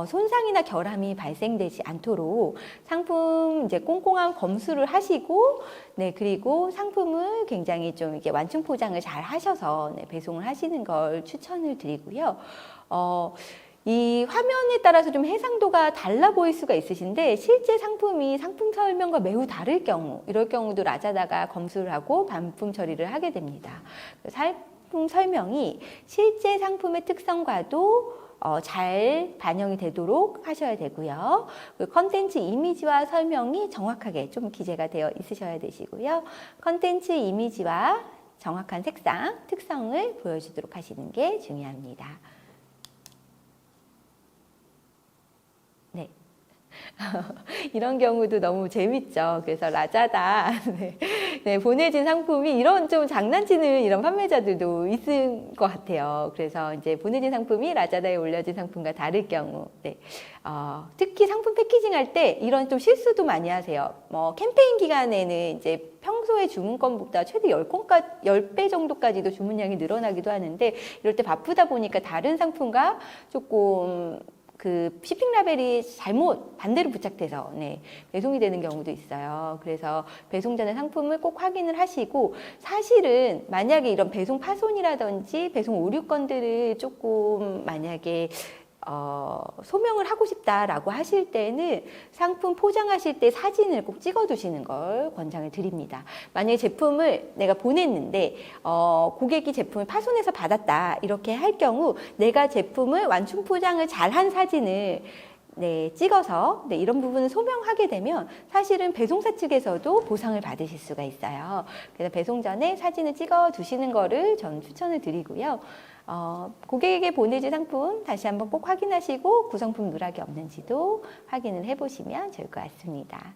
손상이나 결함이 발생되지 않도록 상품 이제 꼼꼼한 검수를 하시고 네, 그리고 상품을 굉장히 좀 이렇게 완충 포장을 잘 하셔서 네, 배송을 하시는 걸 추천을 드리고요. 이 화면에 따라서 좀 해상도가 달라 보일 수가 있으신데 실제 상품이 상품 설명과 매우 다를 경우 이럴 경우도 라자다가 검수를 하고 반품 처리를 하게 됩니다. 상품 설명이 실제 상품의 특성과도 잘 반영이 되도록 하셔야 되고요. 컨텐츠 이미지와 설명이 정확하게 좀 기재가 되어 있으셔야 되시고요. 컨텐츠 이미지와 정확한 색상, 특성을 보여주도록 하시는 게 중요합니다. 네. 이런 경우도 너무 재밌죠. 그래서 라자다 네, 보내진 상품이 이런 좀 장난치는 이런 판매자들도 있을 것 같아요. 그래서 이제 보내진 상품이 라자다에 올려진 상품과 다를 경우, 네. 특히 상품 패키징 할 때 이런 좀 실수도 많이 하세요. 뭐 캠페인 기간에는 이제 평소에 주문건보다 최대 10배 정도까지도 주문량이 늘어나기도 하는데 이럴 때 바쁘다 보니까 다른 상품과 조금 그 shipping 라벨이 잘못 반대로 부착돼서 네, 배송이 되는 경우도 있어요. 그래서 배송 전에 상품을 꼭 확인을 하시고 사실은 만약에 이런 배송 파손이라든지 배송 오류 건들을 조금 만약에 소명을 하고 싶다라고 하실 때는 상품 포장하실 때 사진을 꼭 찍어 두시는 걸 권장을 드립니다. 만약에 제품을 내가 보냈는데 고객이 제품을 파손해서 받았다 이렇게 할 경우 내가 제품을 완충 포장을 잘한 사진을 네, 찍어서 네, 이런 부분을 소명하게 되면 사실은 배송사 측에서도 보상을 받으실 수가 있어요. 그래서 배송 전에 사진을 찍어 두시는 거를 전 추천을 드리고요. 고객에게 보내진 상품 다시 한번 꼭 확인하시고 구성품 누락이 없는지도 확인을 해보시면 좋을 것 같습니다.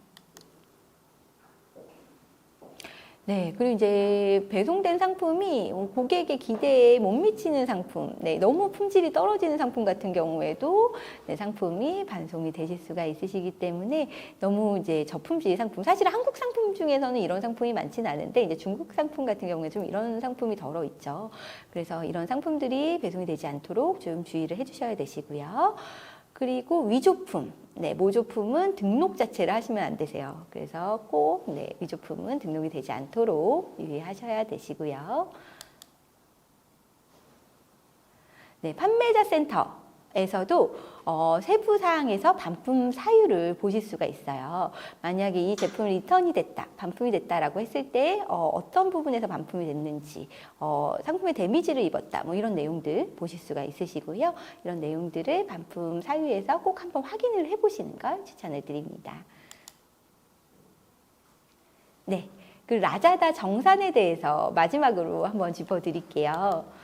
네, 그리고 이제 배송된 상품이 고객의 기대에 못 미치는 상품, 네, 너무 품질이 떨어지는 상품 같은 경우에도 네, 상품이 반송이 되실 수가 있으시기 때문에 너무 이제 저품질 상품, 사실 한국 상품 중에서는 이런 상품이 많지는 않은데 이제 중국 상품 같은 경우에 좀 이런 상품이 덜어 있죠. 그래서 이런 상품들이 배송이 되지 않도록 좀 주의를 해주셔야 되시고요. 그리고 위조품, 네, 모조품은 등록 자체를 하시면 안 되세요. 그래서 꼭 네, 위조품은 등록이 되지 않도록 유의하셔야 되시고요. 네, 판매자 센터에서도 세부 사항에서 반품 사유를 보실 수가 있어요. 만약에 이 제품이 리턴이 됐다, 반품이 됐다라고 했을 때 어떤 부분에서 반품이 됐는지, 상품에 데미지를 입었다, 뭐 이런 내용들 보실 수가 있으시고요. 이런 내용들을 반품 사유에서 꼭 한번 확인을 해보시는 걸 추천을 드립니다. 네, 그 라자다 정산에 대해서 마지막으로 한번 짚어드릴게요.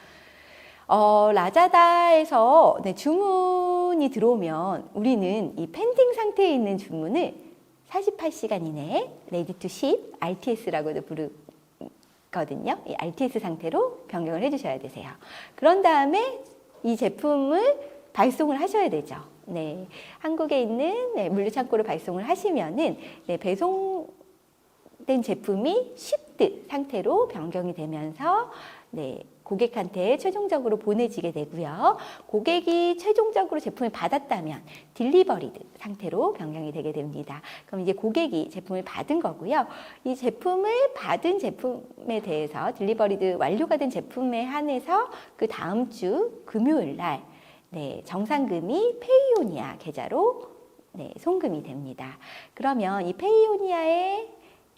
라자다에서 네, 주문이 들어오면 우리는 이 펜딩 상태에 있는 주문을 48시간 이내에 레디 투 십, RTS라고도 부르거든요. 이 RTS 상태로 변경을 해주셔야 되세요. 그런 다음에 이 제품을 발송을 하셔야 되죠. 네, 한국에 있는 네, 물류창고로 발송을 하시면은 네, 배송된 제품이 shipped 상태로 변경이 되면서 네, 고객한테 최종적으로 보내지게 되고요. 고객이 최종적으로 제품을 받았다면 딜리버리드 상태로 변경이 되게 됩니다. 그럼 이제 고객이 제품을 받은 거고요. 이 제품을 받은 제품에 대해서 딜리버리드 완료가 된 제품에 한해서 그 다음 주 금요일 날 네, 정산금이 페이오니아 계좌로 네, 송금이 됩니다. 그러면 이 페이오니아에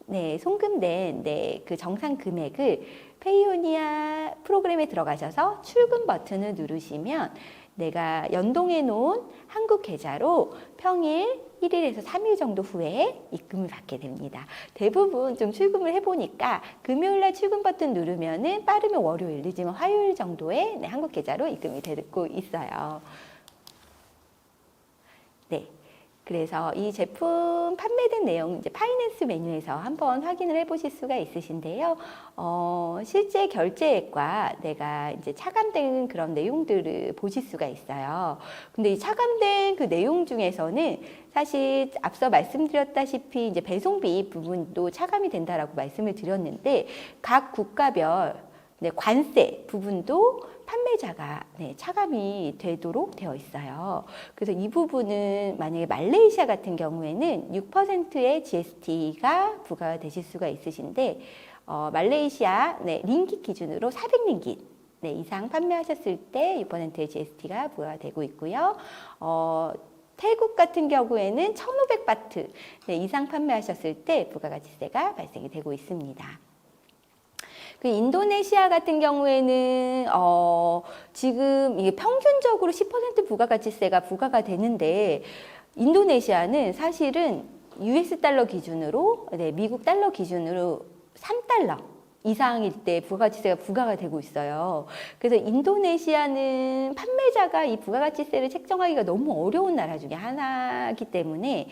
네, 송금된 네, 그 정산 금액을 페이오니아 프로그램에 들어가셔서 출금 버튼을 누르시면 내가 연동해 놓은 한국 계좌로 평일 1일에서 3일 정도 후에 입금을 받게 됩니다. 대부분 좀 출금을 해보니까 금요일날 출금 버튼 누르면은 빠르면 월요일, 늦으면 화요일 정도에 네, 한국 계좌로 입금이 되고 있어요. 네. 그래서 이 제품 판매된 내용 이제 파이낸스 메뉴에서 한번 확인을 해보실 수가 있으신데요. 실제 결제액과 내가 이제 차감된 그런 내용들을 보실 수가 있어요. 근데 이 차감된 그 내용 중에서는 사실 앞서 말씀드렸다시피 이제 배송비 부분도 차감이 된다라고 말씀을 드렸는데 각 국가별 네, 관세 부분도 판매자가 네, 차감이 되도록 되어 있어요. 그래서 이 부분은 만약에 말레이시아 같은 경우에는 6%의 GST가 부과되실 수가 있으신데 말레이시아 네, 링깃 기준으로 400링깃 네, 이상 판매하셨을 때 6%의 GST가 부과되고 있고요. 태국 같은 경우에는 1,500바트 네, 이상 판매하셨을 때 부가가치세가 발생이 되고 있습니다. 그 인도네시아 같은 경우에는 지금 이게 평균적으로 10% 부가가치세가 부과가 되는데 인도네시아는 사실은 US 달러 기준으로 네, 미국 달러 기준으로 3달러 이상일 때 부가가치세가 부과가 되고 있어요. 그래서 인도네시아는 판매자가 이 부가가치세를 책정하기가 너무 어려운 나라 중에 하나이기 때문에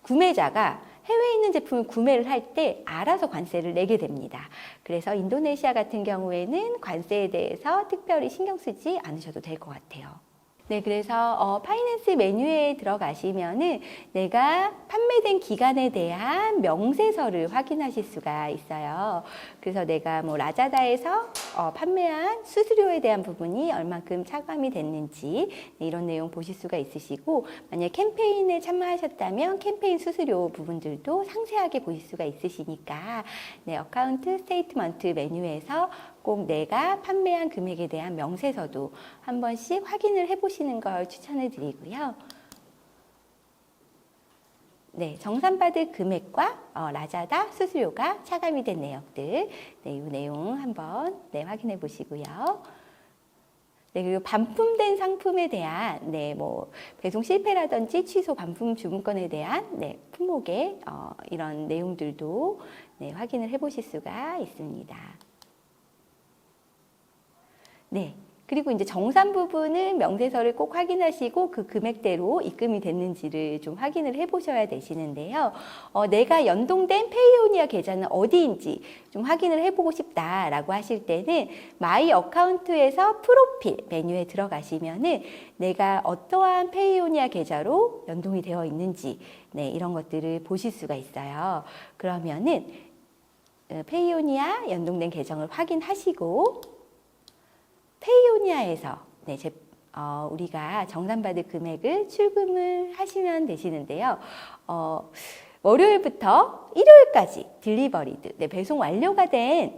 구매자가 해외에 있는 제품을 구매를 할 때 알아서 관세를 내게 됩니다. 그래서 인도네시아 같은 경우에는 관세에 대해서 특별히 신경 쓰지 않으셔도 될 것 같아요. 네, 그래서 파이낸스 메뉴에 들어가시면은 내가 판매된 기간에 대한 명세서를 확인하실 수가 있어요. 그래서 내가 뭐 라자다에서 판매한 수수료에 대한 부분이 얼만큼 차감이 됐는지 네, 이런 내용 보실 수가 있으시고 만약 캠페인에 참여하셨다면 캠페인 수수료 부분들도 상세하게 보실 수가 있으시니까 네, 어카운트 스테이트먼트 메뉴에서 꼭 내가 판매한 금액에 대한 명세서도 한 번씩 확인을 해보시는 걸 추천을 드리고요. 네, 정산받을 금액과 라자다 수수료가 차감이 된 내역들, 네, 이 내용 한번 네, 확인해 보시고요. 네, 그리고 반품된 상품에 대한 네, 뭐 배송 실패라든지 취소 반품 주문권에 대한 네, 품목의 이런 내용들도 네, 확인을 해보실 수가 있습니다. 네. 그리고 이제 정산 부분은 명세서를 꼭 확인하시고 그 금액대로 입금이 됐는지를 좀 확인을 해 보셔야 되시는데요. 내가 연동된 페이오니아 계좌는 어디인지 좀 확인을 해보고 싶다라고 하실 때는 마이 어카운트에서 프로필 메뉴에 들어가시면은 내가 어떠한 페이오니아 계좌로 연동이 되어 있는지 네, 이런 것들을 보실 수가 있어요. 그러면은 페이오니아 연동된 계정을 확인하시고 페이오니아에서 네, 우리가 정산받을 금액을 출금을 하시면 되시는데요. 월요일부터 일요일까지 딜리버리드, 배송 완료가 된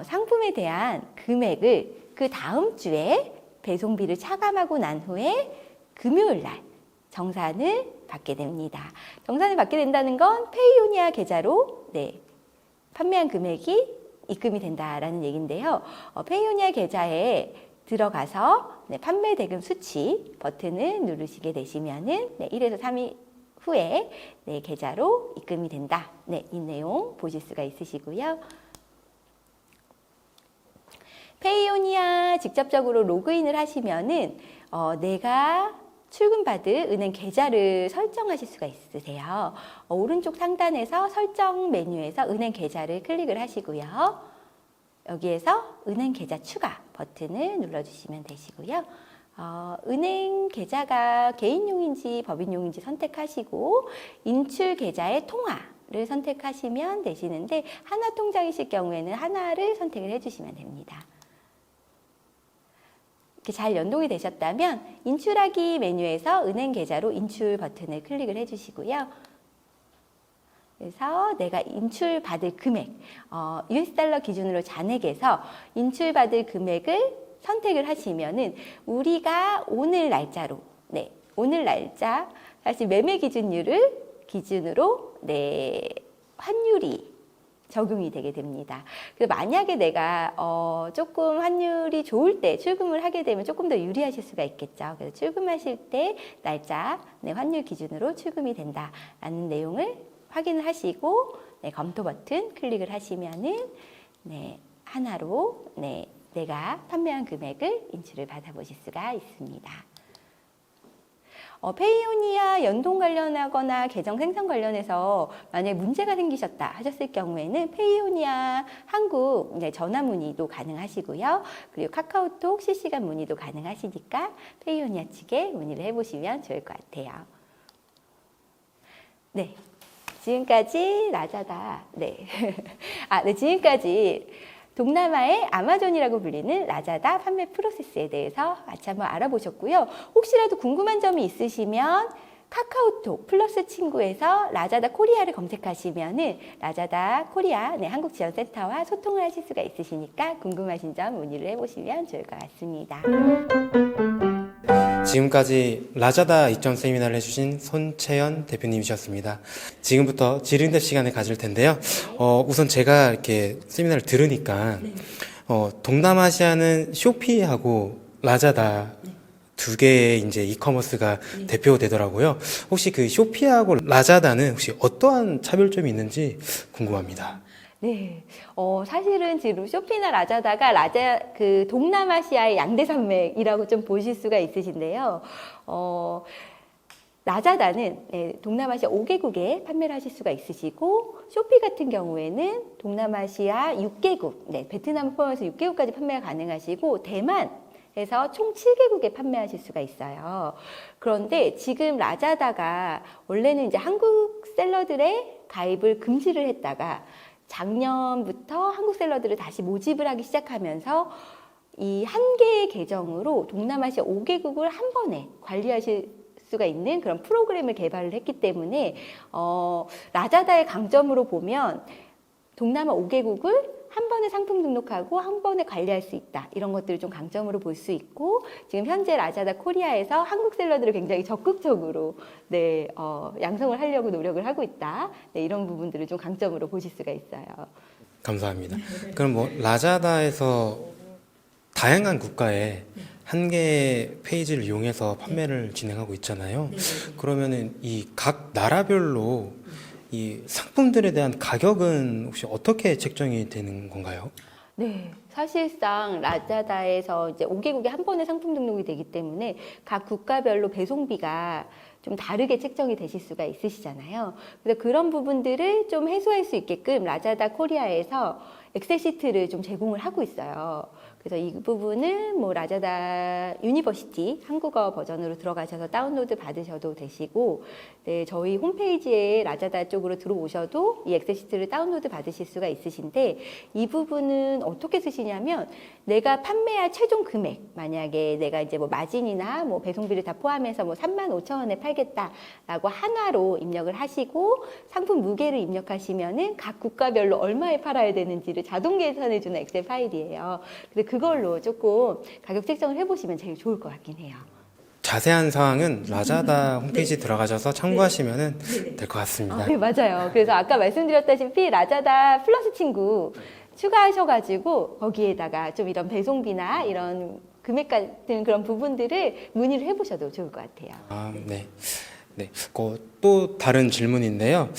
상품에 대한 금액을 그 다음 주에 배송비를 차감하고 난 후에 금요일 날 정산을 받게 됩니다. 정산을 받게 된다는 건 페이오니아 계좌로 판매한 금액이 입금이 된다라는 얘기인데요. 페이오니아 계좌에 들어가서 판매 대금 수치 버튼을 누르시게 되시면은 1에서 3일 후에 계좌로 입금이 된다. 이 내용 보실 수가 있으시고요. 페이오니아 직접적으로 로그인을 하시면은 내가 출금받을 은행 계좌를 설정하실 수가 있으세요. 오른쪽 상단에서 설정 메뉴에서 은행 계좌를 클릭을 하시고요. 여기에서 은행 계좌 추가 버튼을 눌러주시면 되시고요. 은행 계좌가 개인용인지 법인용인지 선택하시고 인출 계좌의 통화를 선택하시면 되시는데 하나 통장이실 경우에는 하나를 선택을 해주시면 됩니다. 이렇게 잘 연동이 되셨다면 인출하기 메뉴에서 은행 계좌로 인출 버튼을 클릭을 해주시고요. 그래서 내가 인출받을 금액, US 달러 기준으로 잔액에서 인출받을 금액을 선택을 하시면은 우리가 오늘 날짜로, 오늘 날짜, 사실 매매 기준으로 환율이 적용이 되게 됩니다. 그래서 만약에 내가 조금 환율이 좋을 때 출금을 하게 되면 조금 더 유리하실 수가 있겠죠. 그래서 출금하실 때 날짜, 환율 기준으로 출금이 된다라는 내용을 확인을 하시고 검토 버튼 클릭을 하시면은 하나로 내가 판매한 금액을 인출을 받아보실 수가 있습니다. 페이오니아 연동 관련하거나 계정 생성 관련해서 만약에 문제가 생기셨다 하셨을 경우에는 페이오니아 한국 전화 문의도 가능하시고요. 그리고 카카오톡 실시간 문의도 가능하시니까 페이오니아 측에 문의를 해보시면 좋을 것 같아요. 지금까지 라자다. 지금까지 동남아의 아마존이라고 불리는 라자다 판매 프로세스에 대해서 같이 한번 알아보셨고요. 혹시라도 궁금한 점이 있으시면 카카오톡 플러스 친구에서 라자다 코리아를 검색하시면은 라자다 코리아 한국지원센터와 소통을 하실 수가 있으시니까 궁금하신 점 문의를 해보시면 좋을 것 같습니다. 지금까지 라자다 이점 세미나를 해주신 손채연 대표님이셨습니다. 지금부터 질의응답 시간을 가질 텐데요. 우선 제가 이렇게 세미나를 들으니까 동남아시아는 쇼피하고 라자다 두 개의 이제 이커머스가 대표되더라고요. 혹시 그 쇼피하고 라자다는 혹시 어떠한 차별점이 있는지 궁금합니다. 사실은 지금 쇼피나 라자다가 동남아시아의 양대 산맥이라고 좀 보실 수가 있으신데요. 라자다는 동남아시아 5개국에 판매를 하실 수가 있으시고, 쇼피 같은 경우에는 동남아시아 6개국, 베트남 포함해서 6개국까지 판매가 가능하시고, 대만에서 총 7개국에 판매하실 수가 있어요. 그런데 지금 라자다가 원래는 이제 한국 셀러들의 가입을 금지를 했다가 작년부터 한국 셀러들을 다시 모집을 하기 시작하면서 이 한 개의 계정으로 동남아시아 5개국을 한 번에 관리하실 수가 있는 그런 프로그램을 개발을 했기 때문에 라자다의 강점으로 보면 동남아 5개국을 한 번에 상품 등록하고 한 번에 관리할 수 있다. 이런 것들을 좀 강점으로 볼 수 있고, 지금 현재 라자다 코리아에서 한국 셀러들을 굉장히 적극적으로 양성을 하려고 노력을 하고 있다. 이런 부분들을 좀 강점으로 보실 수가 있어요. 감사합니다. 그럼 라자다에서 다양한 국가에 한 개의 페이지를 이용해서 판매를 진행하고 있잖아요. 그러면은 이 각 나라별로 이 상품들에 대한 가격은 혹시 어떻게 책정이 되는 건가요? 사실상 라자다에서 이제 5개국에 한 번에 상품 등록이 되기 때문에 각 국가별로 배송비가 좀 다르게 책정이 되실 수가 있으시잖아요. 그래서 그런 부분들을 좀 해소할 수 있게끔 라자다 코리아에서 엑셀 시트를 좀 제공을 하고 있어요. 그래서 이 부분은 뭐 라자다 유니버시티 한국어 버전으로 들어가셔서 다운로드 받으셔도 되시고, 네, 저희 홈페이지에 라자다 쪽으로 들어오셔도 이 엑셀 시트를 다운로드 받으실 수가 있으신데, 이 부분은 어떻게 쓰시냐면 내가 판매할 최종 금액, 만약에 내가 이제 뭐 마진이나 뭐 배송비를 다 포함해서 뭐 35,000원에 팔겠다라고 한화로 입력을 하시고 상품 무게를 입력하시면은 각 국가별로 얼마에 팔아야 되는지를 자동 계산해주는 엑셀 파일이에요. 근데 그걸로 조금 가격 책정을 해보시면 제일 좋을 것 같긴 해요. 자세한 사항은 라자다 홈페이지 들어가셔서 참고하시면 될 것 같습니다. 네, 맞아요. 그래서 아까 말씀드렸다시피 라자다 플러스 친구 추가하셔가지고 거기에다가 좀 이런 배송비나 이런 금액 같은 그런 부분들을 문의를 해보셔도 좋을 것 같아요. 네. 네. 또 다른 질문인데요.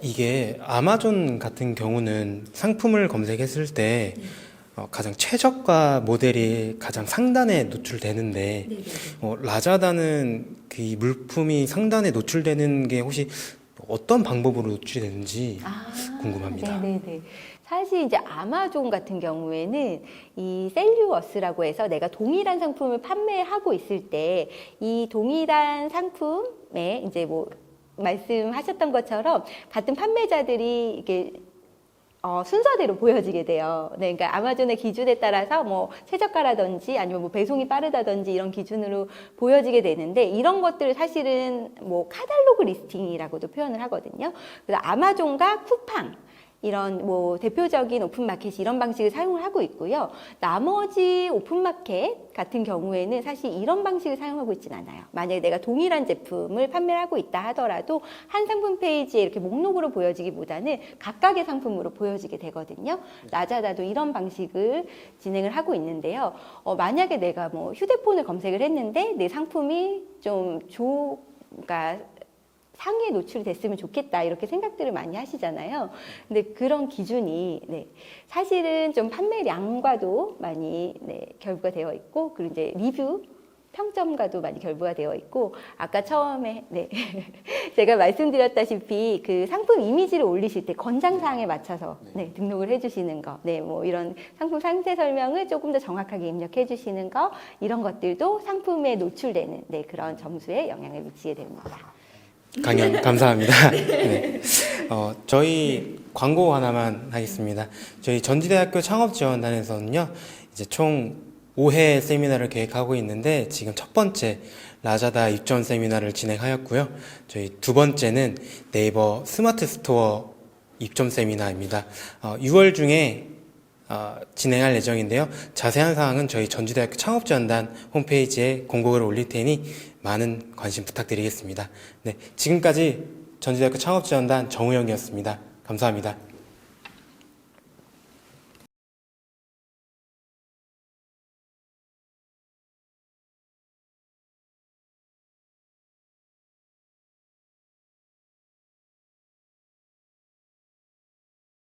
이게 아마존 같은 경우는 상품을 검색했을 때 가장 최저가 모델이 가장 상단에 노출되는데, 라자다는 그 물품이 상단에 노출되는 게 혹시 어떤 방법으로 노출이 되는지 궁금합니다. 네네네. 사실 이제 아마존 같은 경우에는 이 셀류어스라고 해서 내가 동일한 상품을 판매하고 있을 때 이 동일한 상품에 이제 뭐 말씀하셨던 것처럼 같은 판매자들이 이게 순서대로 보여지게 돼요. 네, 그러니까 아마존의 기준에 따라서 뭐 최저가라든지 아니면 뭐 배송이 빠르다든지 이런 기준으로 보여지게 되는데, 이런 것들을 사실은 뭐 카탈로그 리스팅이라고도 표현을 하거든요. 그래서 아마존과 쿠팡 이런 뭐 대표적인 오픈마켓이 이런 방식을 사용을 하고 있고요. 나머지 오픈마켓 같은 경우에는 사실 이런 방식을 사용하고 있진 않아요. 만약에 내가 동일한 제품을 판매를 하고 있다 하더라도 한 상품 페이지에 이렇게 목록으로 보여지기보다는 각각의 상품으로 보여지게 되거든요. 라자다도 이런 방식을 진행을 하고 있는데요. 만약에 내가 뭐 휴대폰을 검색을 했는데 내 상품이 좀 그러니까 상위에 노출이 됐으면 좋겠다 이렇게 생각들을 많이 하시잖아요. 근데 그런 기준이 사실은 좀 판매량과도 많이 결부가 되어 있고, 그리고 이제 리뷰 평점과도 많이 결부가 되어 있고, 아까 처음에 제가 말씀드렸다시피 그 상품 이미지를 올리실 때 권장사항에 맞춰서 등록을 해주시는 거, 뭐 이런 상품 상세 설명을 조금 더 정확하게 입력해 주시는 거, 이런 것들도 상품에 노출되는 그런 점수에 영향을 미치게 됩니다. 강연 감사합니다. 네. 저희 광고 하나만 하겠습니다. 저희 전지대학교 창업지원단에서는요, 이제 총 5회 세미나를 계획하고 있는데, 지금 첫 번째 라자다 입점 세미나를 진행하였고요. 저희 두 번째는 네이버 스마트 스토어 입점 세미나입니다. 6월 중에 진행할 예정인데요. 자세한 사항은 저희 전지대학교 창업지원단 홈페이지에 공고를 올릴 테니 많은 관심 부탁드리겠습니다. 네, 지금까지 전지대학교 창업지원단 정우영이었습니다. 감사합니다.